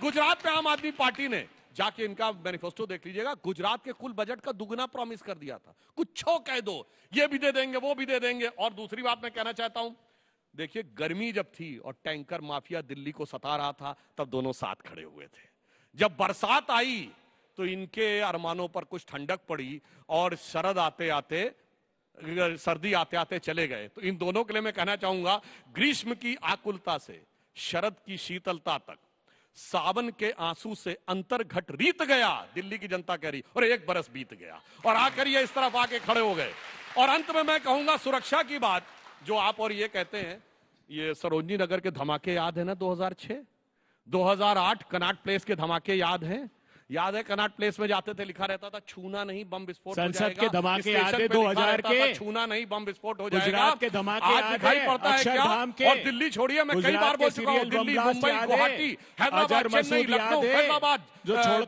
गुजरात में आम आदमी पार्टी ने जाके, इनका मैनिफेस्टो देख लीजिएगा, गुजरात के कुल बजट का दुगना प्रॉमिस कर दिया था। कुछ कह दो, ये भी दे देंगे, वो भी दे देंगे। और दूसरी बात मैं कहना चाहता हूं, देखिए गर्मी जब थी और टैंकर माफिया दिल्ली को सता रहा था, तब दोनों साथ खड़े हुए थे। जब बरसात आई तो इनके अरमानों पर कुछ ठंडक पड़ी और सर्दी आते आते चले गए। तो इन दोनों के लिए मैं कहना चाहूंगा, ग्रीष्म की आकुलता से शरद की शीतलता तक, सावन के आंसू से अंतर घट रीत गया, दिल्ली की जनता कह रही, और 1 बरस बीत गया और आकर ये इस तरफ आके खड़े हो गए। और अंत में मैं कहूंगा सुरक्षा की बात, जो आप और ये कहते हैं, ये सरोजनी नगर के धमाके याद है ना 2006, 2008 कनॉट प्लेस के धमाके याद हैं? याद है कनॉट प्लेस में जाते थे, लिखा रहता था छूना नहीं बम विस्फोट हो जाएगा। संसद के धमाके याद है 2000 के, छूना नहीं बम विस्फोट हो जाएगा। गुजरात के धमाके याद दिखाई पड़ता है क्या? और दिल्ली छोड़िए, मैं कई बार बोल चुका हूं, दिल्ली, मुंबई, गुवाहाटी, हैदराबाद, चेन्नई, लखनऊ, फैजाबाद,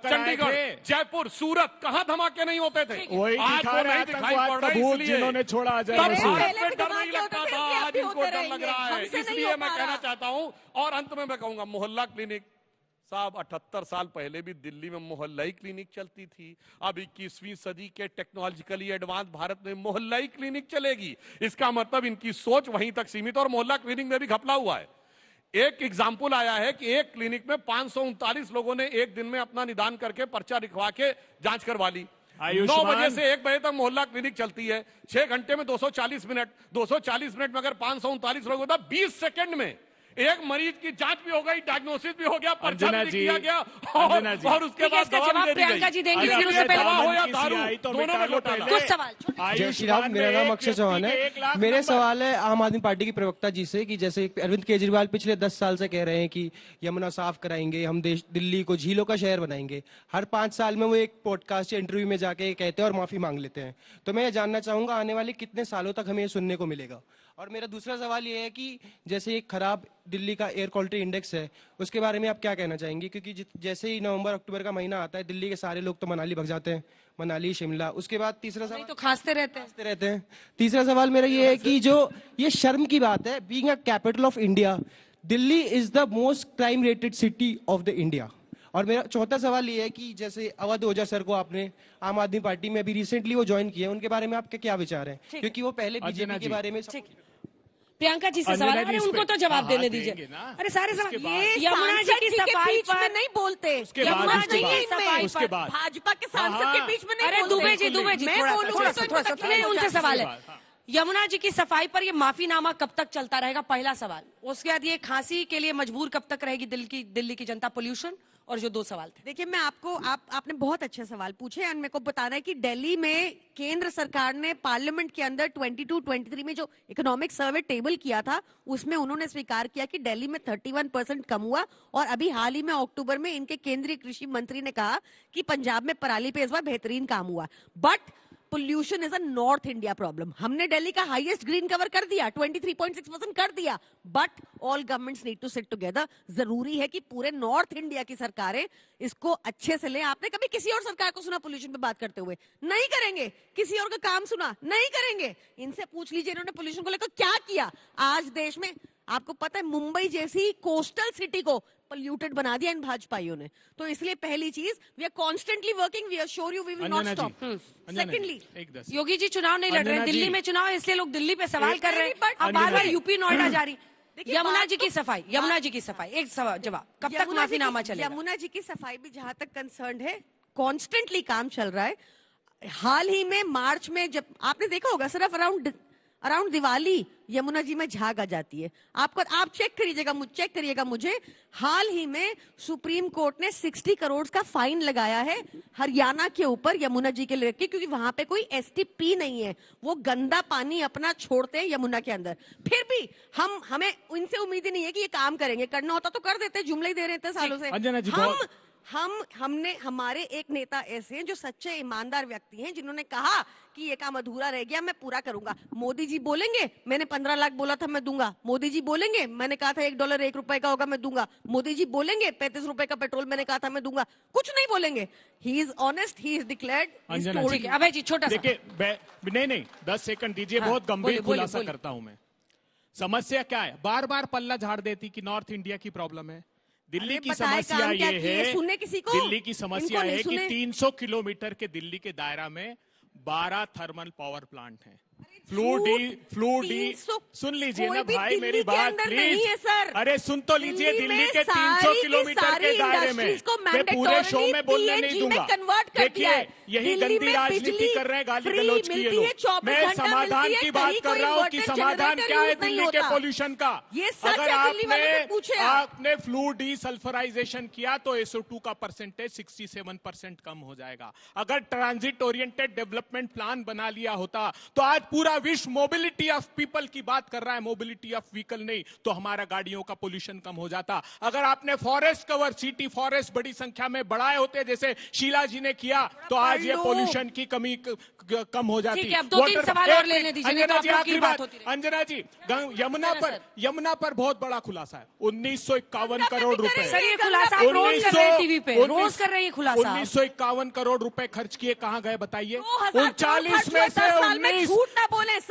चंडीगढ़, जयपुर, सूरत, कहां धमाके नहीं होते थे? वही आज वो नहीं दिखाई पड़ रहा है, जिन्होंने छोड़ा अजय डर मसूद। नहीं लगता था, आज इनको डर लग रहा है। इसलिए मैं कहना चाहता हूं, और अंत में मैं कहूंगा, मोहल्ला क्लिनिक साहब, 78 साल पहले भी दिल्ली में मोहल्लाई क्लिनिक चलती थी। अब 21वीं सदी के टेक्नोलॉजिकली एडवांस भारत में मोहल्लाई क्लिनिक चलेगी। इसका मतलब इनकी सोच वहीं तक सीमित, और मोहल्ला क्लिनिक में भी घपला हुआ है। एक एग्जाम्पल आया है कि एक क्लिनिक में 539 लोगों ने एक दिन में अपना निदान करके पर्चा लिखवा के जांच करवा ली। 9 बजे से 1 बजे तक मोहल्ला क्लिनिक चलती है, 6 घंटे में 240 मिनट, 240 मिनट में अगर 539 लोग होता, 20 सेकंड में एक मरीज की जांच भी हो गई, डायग्नोसिस भी हो गया, पर्चा भी किया गया, और उसके बाद दवा भी दे दी गई। प्रियंका जी देंगी, फिर उससे पहले हो या दारू, दोनों में घोटाला। कुछ सवाल। जय श्री राम, मेरा नाम अक्षय चौहान है। मेरे सवाल है आम आदमी पार्टी की प्रवक्ता जी से कि जैसे अरविंद केजरीवाल पिछले 10 साल से कह रहे हैं कि यमुना साफ कराएंगे, हम दिल्ली को झीलों का शहर बनाएंगे। हर 5 साल में वो एक पॉडकास्ट या इंटरव्यू में जाके कहते हैं और माफी मांग लेते हैं। तो मैं ये जानना चाहूंगा आने वाले कितने सालों तक हमें ये सुनने को मिलेगा? और मेरा दूसरा सवाल ये है कि जैसे एक खराब दिल्ली का एयर क्वालिटी इंडेक्स है, उसके बारे में आप क्या कहना चाहेंगे? क्योंकि जैसे ही नवंबर अक्टूबर का महीना आता है, दिल्ली के सारे लोग तो मनाली भग जाते हैं, मनाली, शिमला। उसके बाद तीसरा सवाल, तो खांसते रहते हैं। तीसरा सवाल मेरा ये है कि जो ये शर्म की बात है, being a capital of India, Delhi is the most crime rated city of the India. और मेरा चौथा सवाल ये है कि जैसे अवध ओझा सर को आपने आम आदमी पार्टी में अभी रिसेंटली वो ज्वाइन किया, उनके बारे में आपके क्या विचार हैं? क्योंकि वो पहले बीजेपी के बारे में। प्रियंका जी से सवाल, अरे उनको तो जवाब देने दीजिए। अरे सारे सवाल, यमुना जी की सफाई पर नहीं बोलते, यमुना जी की सफाई पर भाजपा के सांसद के बीच में नहीं। अरे दुबे जी थोड़ा उनसे सवाल है। यमुना जी की सफाई पर ये माफीनामा कब तक चलता रहेगा, पहला सवाल। उसके बाद ये खांसी के लिए मजबूर कब तक रहेगी दिल्ली की जनता, पोल्यूशन, और जो 2 सवाल थे। देखिए, मैं आपने बहुत अच्छे सवाल पूछे और मेरे को बताना है कि दिल्ली में केंद्र सरकार ने पार्लियामेंट के अंदर 22-23 में जो इकोनॉमिक सर्वे टेबल किया था, उसमें उन्होंने स्वीकार किया कि दिल्ली में 31% कम हुआ। और अभी हाल ही में अक्टूबर में इनके केंद्रीय कृषि मंत्री ने कहा कि पंजाब में पराली पे इस बार बेहतरीन काम हुआ। But pollution is a north India problem. हमने दिल्ली का हाईएस्ट ग्रीन कवर कर दिया, 23.6% कर दिया, but all governments need to sit together. जरूरी है कि पूरे नॉर्थ इंडिया की सरकारें इसको अच्छे से लें। आपने कभी किसी और सरकार को सुना पोल्यूशन पे बात करते हुए? नहीं करेंगे। किसी और का काम सुना? नहीं करेंगे। इनसे पूछ लीजिए इन्होंने पोल्यूशन को लेकर क्या किया। आज देश में आपको पता है मुंबई जैसी कोस्टल सिटी को पोल्यूटेड बना दिया इन भाजपाइयों ने। तो इसलिए पहली चीज, we are constantly working, we assure you we will not stop. Secondly, Yogi ji चुनाव नहीं लड़ रहे हैं, दिल्ली में चुनाव है, इसलिए लोग दिल्ली पे सवाल कर रहे हैं। अब बार बार यूपी नोएडा जा रही। यमुना जी की सफाई, यमुना जी की सफाई, एक जवाब, कब तक माफीनामा चलेगा? यमुना जी की सफाई भी जहां तक कंसर्न है, कॉन्स्टेंटली काम चल रहा है। हाल ही में मार्च में जब आपने देखा होगा, सिर्फ अराउंड दिवाली यमुना जी में झाग आ जाती है। आप चेक करिएगा मुझे। हाल ही में सुप्रीम कोर्ट ने 60 करोड़ का फाइन लगाया है हरियाणा के ऊपर यमुना जी के लेके, क्योंकि वहां पे कोई एसटीपी नहीं है, वो गंदा पानी अपना छोड़ते हैं यमुना के अंदर। फिर भी हमें इनसे उम्मीद ही नहीं है कि ये काम करेंगे। करना होता तो कर देते, जुमले ही दे रहे थे सालों से। हमने हमारे एक नेता ऐसे हैं जो सच्चे ईमानदार व्यक्ति हैं, जिन्होंने कहा कि ये काम अधूरा रह गया, मैं पूरा करूंगा। मोदी जी बोलेंगे मैंने 15 लाख बोला था मैं दूंगा। मोदी जी बोलेंगे मैंने कहा था $1 1 रुपए का होगा मैं दूंगा। मोदी जी बोलेंगे 35 रुपए का पेट्रोल मैंने कहा था मैं दूंगा। कुछ नहीं बोलेंगे। He is honest, he is declared. Abhay ji छोटा सा देखिए, नहीं 10 सेकंड दीजिए। बहुत गंभीर खुलासा करता हूं मैं। समस्या क्या है? बार बार पल्ला झाड़ देती कि नॉर्थ इंडिया की प्रॉब्लम है। दिल्ली की समस्या ये है, दिल्ली की समस्या है कि 300 किलोमीटर के दिल्ली के दायरा में 12 थर्मल पावर प्लांट हैं। फ्लू डी सुन लीजिए ना भाई मेरी बात प्लीज। अरे सुन तो लीजिए, दिल्ली के 300 किलोमीटर के दायरे में मैं पूरे शो में बोलने नहीं दूंगा। देखिए, यही गंदी राजनीति कर रहे हैं, गाली गलौज की ये लोग। मैं समाधान की बात कर रहा हूँ कि समाधान क्या है दिल्ली के पोल्यूशन का। अगर आपने फ्लू डीसल्फराइजेशन किया तो SO2 का परसेंटेज 67% कम हो जाएगा। अगर ट्रांजिट ओरिएंटेड डेवलपमेंट प्लान बना लिया होता तो आज पूरा विश्व मोबिलिटी ऑफ पीपल की बात कर रहा है, मोबिलिटी ऑफ व्हीकल नहीं, तो हमारा गाड़ियों का पोल्यूशन कम हो जाता। अगर आपने फॉरेस्ट कवर, सिटी फॉरेस्ट बड़ी संख्या में बढ़ाए होते जैसे शीला जी ने किया, तो आज ये पोल्यूशन की कमी कम हो जाती। ठीक है, अब 2-3 सवाल और लेने दीजिए। अंजना जी आखिरी बात, अंजना जी यमुना पर बहुत बड़ा खुलासा है। 1951 करोड़ रुपए। सर ये खुलासा आप रोज कर रहे हैं टीवी पे, रोज कर रहे हैं खुलासा। 1951 करोड़ रुपए खर्च किए, कहां गए बताइए? 39 में से 19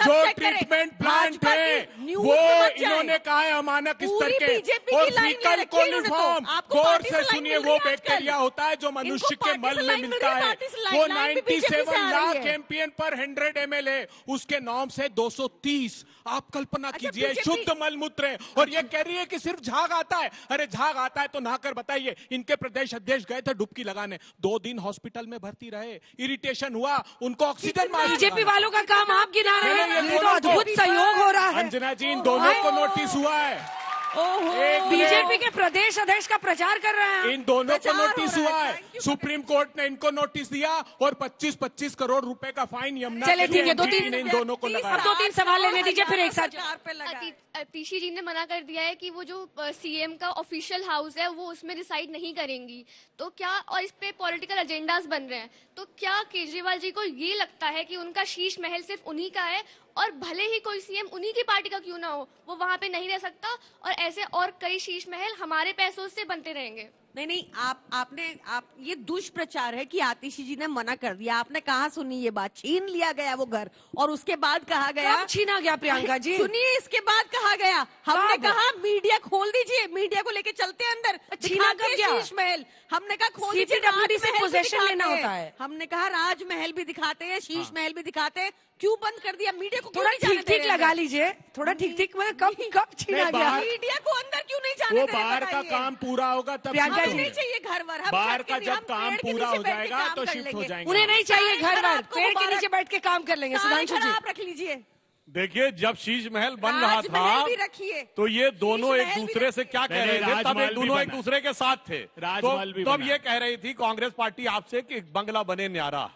जो ट्रीटमेंट प्लांट है वो इन्होंने कहा है अमानक स्तर के। और फीकल कोलिफॉर्म, गौर से सुनिए, वो बैक्टीरिया होता है जो मनुष्य के मल में मिलता है। वो 97 लाख एमपीएन पर 100 ml है, उसके नाम से 230। आप कल्पना कीजिए, शुद्ध मलमूत्र है। और ये कह रही है कि सिर्फ झाग आता है। अरे झाग आता है तो नहाकर बताइए। इनके प्रदेश अध्यक्ष गए थे डुबकी लगाने, 2 दिन हॉस्पिटल में भर्ती रहे, इरिटेशन हुआ, उनको ऑक्सीजन मास्क। बीजेपी वालों का काम आप गिना रहे हैं, ये तो अद्भुत सहयोग हो रहा है। अंजना जी, इन दोनों को नोटिस हुआ है। बीजेपी के प्रदेश अध्यक्ष का प्रचार कर रहे हैं। इन दोनों को नोटिस हुआ है। सुप्रीम कोर्ट ने इनको नोटिस दिया और 25-25 करोड़ रुपए का फाइन यमुना चले ठीक है, 2-3 इन दोनों को लगाया। अब 2-3 सवाल लेने दीजिए, फिर एक साथ। अतिशी जी ने मना कर दिया है कि वो जो सीएम का ऑफिशियल हाउस है वो उसमें डिसाइड नहीं करेंगी, तो क्या, और इस पे पॉलिटिकल एजेंडाज बन रहे हैं, तो क्या केजरीवाल जी को ये लगता है कि उनका शीश महल सिर्फ उन्हीं का है, और भले ही कोई सीएम उन्हीं की पार्टी का क्यों ना हो, वो वहां पे नहीं रह सकता, और ऐसे और कई शीश महल हमारे पैसों से बनते रहेंगे? नहीं, आप ये दुष्प्रचार है कि आतिशी जी ने मना कर दिया। आपने कहा सुनी ये बात, छीन लिया गया वो घर, और उसके बाद कहा गया, छीना गया प्रियंका जी? सुनिए, इसके बाद कहा गया, हमने कहा मीडिया खोल दीजिए, मीडिया को लेके चलते हैं अंदर, छीना कब गया? शीश महल हमने कहा खोल दीजिए, से पोजीशन लेना होता है। हमने कहा राजमहल भी दिखाते हैं, शीश महल भी दिखाते हैं, क्यों बंद कर दिया? मीडिया को थोड़ा ठीक लगा लीजिए, थोड़ा ठीक कब छीना गया? मीडिया को अंदर क्यों नहीं जाने? वो बाहर का काम पूरा होगा तब नहीं चाहिए घर वर, बाहर का जब काम पूरा हो जाएगा तो शिफ्ट हो जाएंगे। उन्हें नहीं चाहिए घर वर, पेड़ के नीचे बैठ के काम कर लेंगे। सुधांशु जी आप रख लीजिए। देखिए, जब शीश महल बन रहा था तो ये दोनों एक दूसरे से क्या कह रहे थे, तब ये दोनों एक दूसरे के साथ थे। तब ये कह रही थी कांग्रेस पार्टी आपसे कि बंगला बने न्यारा,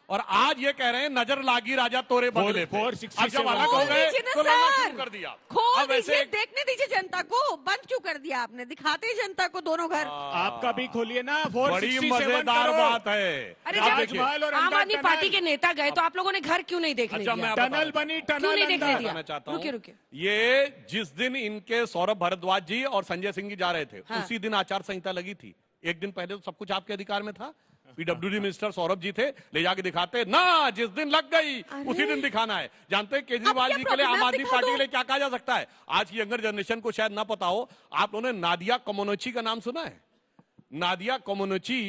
और आज ये कह रहे हैं नजर लागी राजा तोरे बंगले पे। अब जब अलग हो गए तो लड़ना शुरू कर दिया। खोल दीजिए, देखने दीजिए जनता को। बंद क्यों कर दिया आपने? दिखाते ही जनता को दोनों घर। आपका भी खोलिए ना। बड़ी मजेदार बात है। अरे जब आम आदमी पार्टी के नेता गए तो आप लोगों ने घर क्यों नहीं देखने दिया? टनल बनी, टनल नहीं देखने दिया? मैं चाहता हूँ रुकिए ये जिस दिन इनके सौरभ भारद्वाज जी और संजय सिंह जी जा रहे थे, उसी दिन आचार संहिता लगी थी। एक दिन पहले तो सब कुछ आपके अधिकार में था। पीडब्ल्यूडी मिनिस्टर सौरभ जी थे, ले जाके दिखाते ना, जिस दिन लग गई उसी दिन दिखाना है। जानते हैं केजरीवाल जी के लिए, आम आदमी पार्टी के लिए क्या कहा जा सकता है? आज की यंगर जनरेशन को शायद ना पता हो, आप लोगों ने नादिया कोमानोची का नाम सुना है? नादिया कोमानोची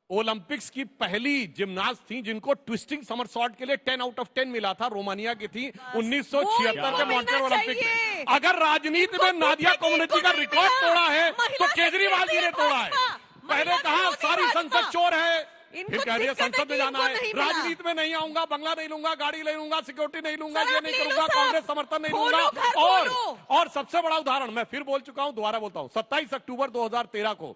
ओलंपिक्स की पहली जिमनास्ट थी जिनको ट्विस्टिंग समरसॉट के लिए 10 आउट ऑफ 10 मिला था। रोमानिया की थी 1976 के मॉन्ट्रियल ओलंपिक में। अगर राजनीति में नादिया कोमानोची का रिकॉर्ड तोड़ा है तो केजरीवाल जी ने तोड़ा है। पहले कहा सारी संसद चोर है, फिर कह रही है संसद में जाना है। राजनीति में नहीं आऊंगा, बंगला नहीं लूंगा, गाड़ी नहीं लूंगा, सिक्योरिटी नहीं लूंगा, ये नहीं करूंगा, कांग्रेस समर्थन नहीं लूंगा। और सबसे बड़ा उदाहरण मैं फिर बोल चुका हूं, दोबारा बोलता हूं। 27 अक्टूबर 2013 को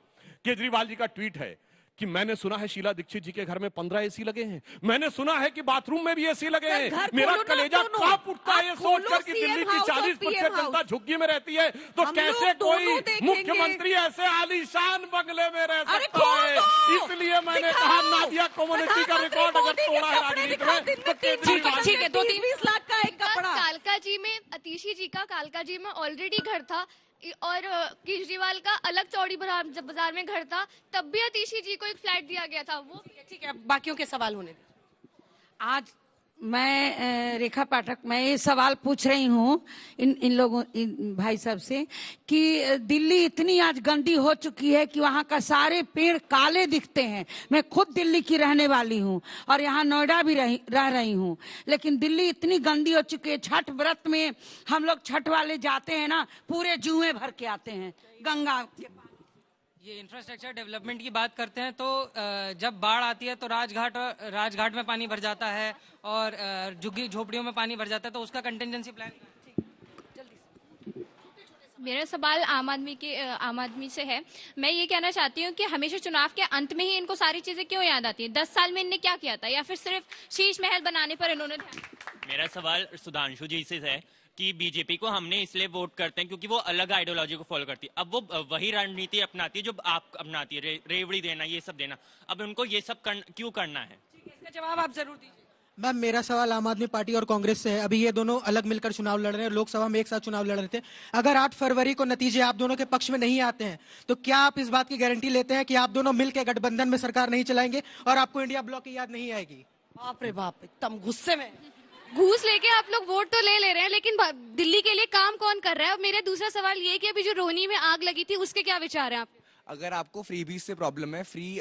केजरीवाल जी का ट्वीट है कि मैंने सुना है शीला दीक्षित जी के घर में 15 एसी लगे हैं, मैंने सुना है कि बाथरूम में भी एसी लगे हैं। मेरा कलेजा कांप उठता है ये सोचकर कि दिल्ली की 40% जनता झुग्गी में रहती है, तो कैसे कोई मुख्यमंत्री ऐसे आलीशान बंगले में रह सकता है? इसलिए मैंने कहा नादिया कोमानोची का रिकॉर्ड अगर तोड़ा है राजनीति में तो ठीक है। 20 लाख का एक कपड़ा। कालका जी में अतीशी जी का कालका जी में ऑलरेडी घर था और केजरीवाल का अलग चौड़ी बाजार में घर था, तब भी अतीशी जी को एक फ्लैट दिया गया था। वो ठीक है, बाकियों के सवाल होने दीजिए। आज मैं रेखा पाठक, मैं ये सवाल पूछ रही हूँ इन लोगों भाई साहब से कि दिल्ली इतनी आज गंदी हो चुकी है कि वहाँ का सारे पेड़ काले दिखते हैं। मैं खुद दिल्ली की रहने वाली हूँ और यहाँ नोएडा भी रह रही हूँ, लेकिन दिल्ली इतनी गंदी हो चुकी है। छठ व्रत में हम लोग छठ वाले जाते हैं ना, पूरे जुएं भर के आते हैं गंगा के पास। ये इंफ्रास्ट्रक्चर डेवलपमेंट की बात करते हैं तो जब बाढ़ आती है तो राजघाट में पानी भर जाता है और झुग्गी झोपड़ियों में पानी भर जाता है, तो उसका कंटिजेंसी प्लान। मेरा सवाल आम आदमी से है। मैं ये कहना चाहती हूँ कि हमेशा चुनाव के अंत में ही इनको सारी चीजें क्यों याद आती हैं? 10 साल में इनने क्या किया था, या फिर सिर्फ शीश महल बनाने पर इन्होंने ध्यान? मेरा सवाल सुधांशु जी से है कि बीजेपी को हमने इसलिए वोट करते हैं क्योंकि वो अलग आइडियोलॉजी को फॉलो करती है। अब वो वही रणनीति अपनाती है जो आप अपनाती है, रेवड़ी देना, ये सब देना। अब उनको ये सब क्यों करना है? इसका जवाब आप जरूर दीजिए। मैम, मेरा सवाल आम आदमी पार्टी और कांग्रेस से है। अभी ये दोनों अलग मिलकर चुनाव लड़ रहे हैं, लोकसभा में एक साथ चुनाव लड़ रहे थे। अगर 8 फरवरी को नतीजे आप दोनों के पक्ष में नहीं आते हैं तो क्या आप इस बात की गारंटी लेते हैं कि आप दोनों मिलकर गठबंधन में सरकार नहीं चलाएंगे और आपको इंडिया ब्लॉक की याद नहीं आएगी? बाप रे बाप, एकदम गुस्से में। घूस लेके आप लोग वोट तो ले रहे हैं, लेकिन दिल्ली के लिए काम कौन कर रहा है? और मेरा दूसरा सवाल ये कि अभी जो रोहनी में आग लगी थी उसके क्या विचार हैं आप? अगर आपको फ्रीबीज से प्रॉब्लम है, फ्री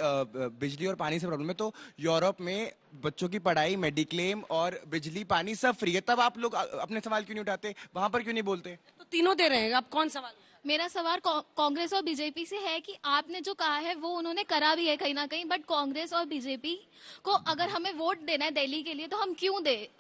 बिजली और पानी से प्रॉब्लम है, तो यूरोप में बच्चों की पढ़ाई, मेडिक्लेम और बिजली पानी सब फ्री है। तब आप लोग अपने सवाल क्यों नहीं उठाते? वहां पर क्यों नहीं बोलते? तो तीनों दे रहे हैं, अब कौन सवाल? मेरा सवाल कांग्रेस और बीजेपी से है कि आपने जो कहा है वो उन्होंने करा भी है कहीं ना कहीं, बट कांग्रेस और बीजेपी को अगर हमें वोट देना है दिल्ली के लिए तो हम क्यों दे?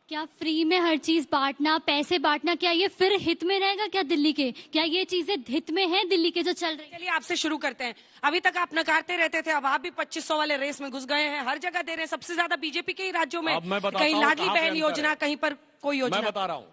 क्या फ्री में हर चीज बांटना, पैसे बांटना, क्या ये फिर हित में रहेगा क्या दिल्ली के? क्या ये चीजें हित में है दिल्ली के जो चल रही है? चलिए आपसे शुरू करते हैं। अभी तक आप नकारते रहते थे, अब आप भी 2500 वाले रेस में घुस गए हैं। हर जगह दे रहे हैं, सबसे ज्यादा बीजेपी के ही राज्यों में। कहीं लाडली बहन योजना, कहीं पर कोई योजना। मैं बता रहा हूं,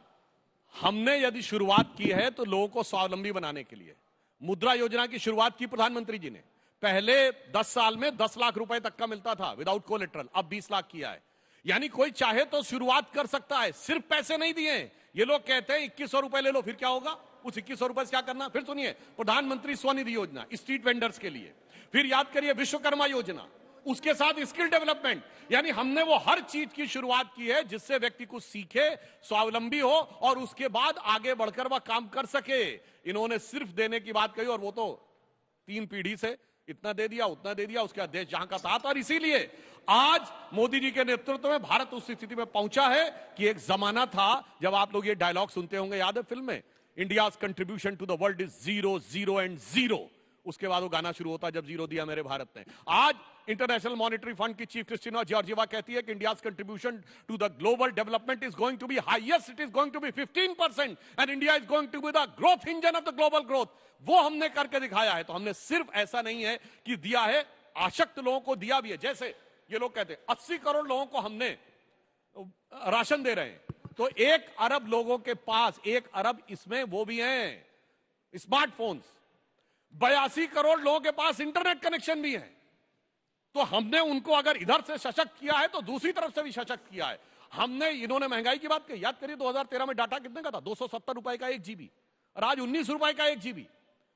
हमने यदि शुरुआत की है तो लोगों को स्वावलंबी बनाने के लिए। मुद्रा योजना की शुरुआत की प्रधानमंत्री जी ने। पहले 10 साल में 10 लाख रुपए तक का मिलता था विदाउट कोलेटरल, अब 20 लाख किया है। यानी कोई चाहे तो शुरुआत कर सकता है, सिर्फ पैसे नहीं दिए। ये लोग कहते हैं 2100 रुपए ले लो, फिर क्या होगा? उस 2100 रुपए से क्या करना? फिर सुनिए, प्रधानमंत्री स्वनिधि योजना स्ट्रीट वेंडर्स के लिए, फिर याद करिए विश्वकर्मा योजना, उसके साथ स्किल डेवलपमेंट। यानी हमने वो हर चीज की शुरुआत की है जिससे व्यक्ति कुछ सीखे, स्वावलंबी हो और उसके बाद आगे बढ़कर वह काम कर सके। इन्होंने सिर्फ देने की बात कही और वो तो 3 पीढ़ी से इतना दे दिया, उतना दे दिया, उसके बाद देश जहां का था। और इसीलिए आज मोदी जी के नेतृत्व में भारत उस स्थिति में पहुंचा है कि एक जमाना था जब आप लोग ये डायलॉग सुनते होंगे, याद है फिल्म में, India's contribution to the world is 0, 0 and 0। उसके बाद वो गाना शुरू होता है, जब 0 दिया मेरे भारत ने। आज इंटरनेशनल मॉनेटरी फंड की चीफ क्रिस्टिना जॉर्जिवा कहती है कि India's contribution to the global development is going to be highest, it is going to be 15% and India is going to be the growth engine of the global growth. वो हमने करके दिखाया है। तो हमने सिर्फ ऐसा नहीं है कि दिया है, आशक्त लोगों को दिया भी है। जैसे ये लोग कहते हैं 80 करोड़ लोगों को हमने राशन दे रहे हैं, तो 1 अरब लोगों के पास 1 अरब इसमें वो भी हैं स्मार्टफोन्स, 82 करोड़ लोगों के पास इंटरनेट कनेक्शन भी है। तो हमने उनको अगर इधर से सशक्त किया है तो दूसरी तरफ से भी सशक्त किया है। हमने, इन्होंने महंगाई की बात कही, याद करिए 2013 में डाटा कितने का था? 270 रुपए का 1 GB, और आज 19 रुपए का 1 GB।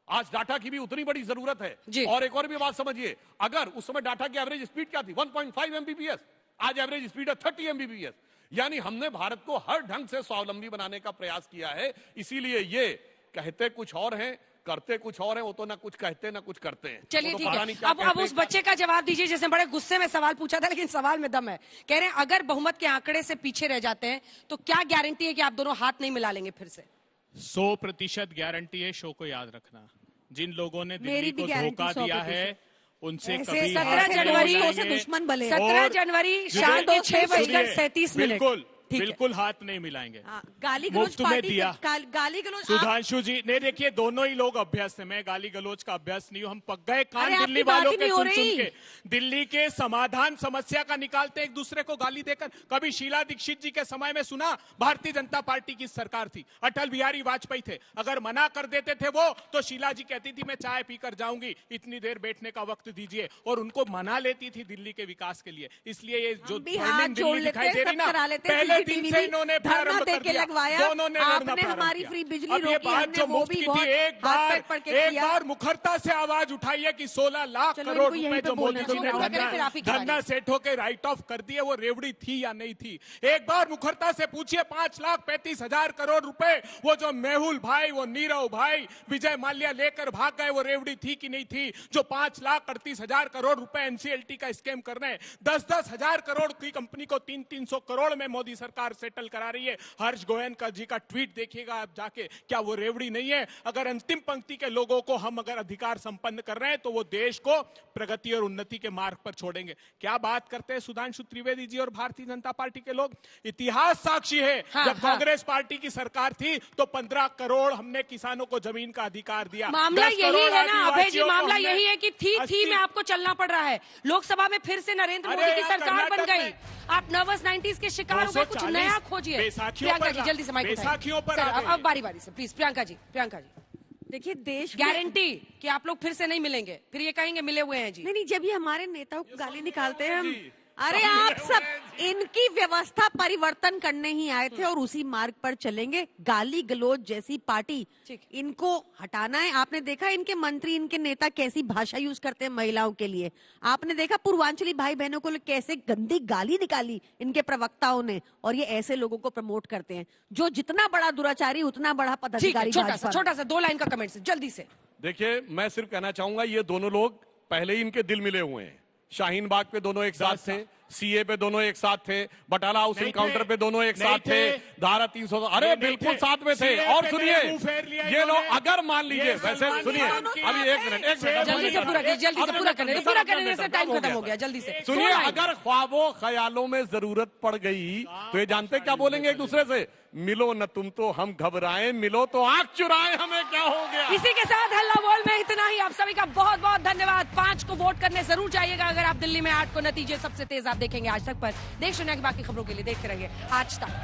आज डाटा की भी उतनी बड़ी जरूरत है। और एक और भी बात समझिए, अगर उस समय डाटा की एवरेज स्पीड क्या थी? 1.5 MBPS, आज एवरेज स्पीड है 30 MBPS। यानी हमने भारत को हर ढंग से स्वावलंबी बनाने का प्रयास किया है। इसीलिए ये कहते कुछ और हैं, करते कुछ और हैं। वो तो ना कुछ कहते ना कुछ करते हैं। चलिए तो ठीक है, अब उस बच्चे का जवाब दीजिए जिसने बड़े गुस्से में सवाल पूछा था, लेकिन सवाल में दम है। कह रहे हैं अगर बहुमत के आंकड़े से पीछे रह जाते हैं तो क्या गारंटी है कि आप दोनों हाथ नहीं मिला लेंगे फिर से? 100% गारंटी है। शो को याद रखना, जिन लोगों ने दिल्ली को धोखा दिया है उनसे कभी 17 जनवरी 17 जनवरी शाम को 6:37। बिल्कुल हाथ नहीं मिलाएंगे। गाली गलोच पार्टी दिया गाली गलोच। सुधांशु जी ने, देखिए दोनों ही लोग अभ्यस्त हैं, मैं गाली गलोच का अभ्यस्त नहीं हूं। हम पक गए कान दिल्ली वालों के सुन के। दिल्ली के समाधान समस्या का निकालते एक दूसरे को गाली देकर। कभी शीला दीक्षित जी के समय में सुना? भारतीय जनता पार्टी की सरकार थी, अटल बिहारी वाजपेयी थे, अगर मना कर देते थे वो तो शीला जी कहती थी मैं चाय पीकर जाऊंगी, इतनी देर बैठने का वक्त दीजिए, और उनको मना लेती थी दिल्ली के विकास के लिए। इसलिए ये जो दिल्ली दिखाई दे रही ना, पहले दिन से इन्होंने प्रारंभ कर दिया, दोनों ने लड़ना प्रारंभ फ्री बिजली किया। अब ये बात जो मुफ्त की थी, एक बार मुखरता से आवाज उठाइए कि 16 लाख करोड़ रुपए जो मोदी जी ने धरना सेठ होकर राइट ऑफ कर दिए, वो रेवड़ी थी या नहीं थी? एक बार मुखरता से पूछिए 5,35,000 करोड़ रुपए वो जो मेहुल भाई, वो नीरव भाई, विजय माल्या लेकर भाग गए, वो रेवड़ी थी कि नहीं थी? जो 5,38,000 करोड़ रुपए एनसीएलटी का स्कैम कर रहे हैं, 10-10 हजार करोड़ की कंपनी को 300 करोड़ में मोदी सरकार सेटल करा रही है। हर्ष गोयनका जी का ट्वीट देखिएगा आप जाके, क्या वो रेवड़ी नहीं है? अगर अंतिम पंक्ति के लोगों को हम अगर अधिकार संपन्न कर रहे हैं तो वो देश को प्रगति और उन्नति के मार्ग पर छोड़ेंगे। क्या बात करते हैं सुधांशु त्रिवेदी जी और भारतीय जनता पार्टी के लोग? इतिहास साक्षी है, जब कांग्रेस पार्टी की सरकार थी तो 15 करोड़ हमने किसानों को जमीन का अधिकार दिया। मामला यही है ना अभय जी, मामला यही है कि थी में आपको चलना पड़ रहा है। लोकसभा में फिर से नरेंद्र मोदी की सरकार बन गई, आप नर्वस 90s के शिकार हो गए। कुछ नया खोजिए। प्रियंका जी जल्दी से माइक उठाइए। अब बारी बारी से प्लीज प्रियंका जी। देखिए, देश गारंटी कि आप लोग फिर से नहीं मिलेंगे, फिर ये कहेंगे मिले हुए हैं जी। नहीं, जब ये हमारे नेताओं को गाली निकालते हैं हम, अरे आप सब इनकी व्यवस्था परिवर्तन करने ही आए थे और उसी मार्ग पर चलेंगे। गाली गलोच जैसी पार्टी, इनको हटाना है। आपने देखा इनके मंत्री, इनके नेता कैसी भाषा यूज करते हैं महिलाओं के लिए। आपने देखा पूर्वांचली भाई बहनों को कैसे गंदी गाली निकाली इनके प्रवक्ताओं ने, और ये ऐसे लोगों को प्रमोट करते हैं जो जितना बड़ा दुराचारी उतना बड़ा पदाधिकारी। छोटा सा 2 लाइन का कमेंट से जल्दी से। देखिए, मैं सिर्फ कहना चाहूंगा, ये दोनों लोग पहले ही इनके दिल मिले हुए हैं। शाहीन बाग पे दोनों एक साथ थे, सीए पे दोनों एक साथ थे, बटाला हाउस एनकाउंटर पे दोनों एक साथ थे, धारा 300, अरे बिल्कुल साथ में थे। और सुनिए, ये लोग अगर मान लीजिए, वैसे सुनिए, अभी एक मिनट जल्दी से पूरा करने से टाइम खत्म हो गया। जल्दी से सुनिए, अगर ख्वाबों ख्यालों में जरूरत पड़ गई तो ये जानते क्या बोलेंगे एक दूसरे से? मिलो न तुम तो हम घबराएं, मिलो तो आंख चुराएं, हमें क्या हो गया। इसी के साथ हल्ला बोल में इतना ही। आप सभी का बहुत बहुत धन्यवाद। 5 को वोट करने जरूर जाइएगा अगर आप दिल्ली में। 8 को नतीजे सबसे तेज आप देखेंगे आज तक पर। देश दुनिया की बाकी खबरों के लिए देखते रहिए आज तक।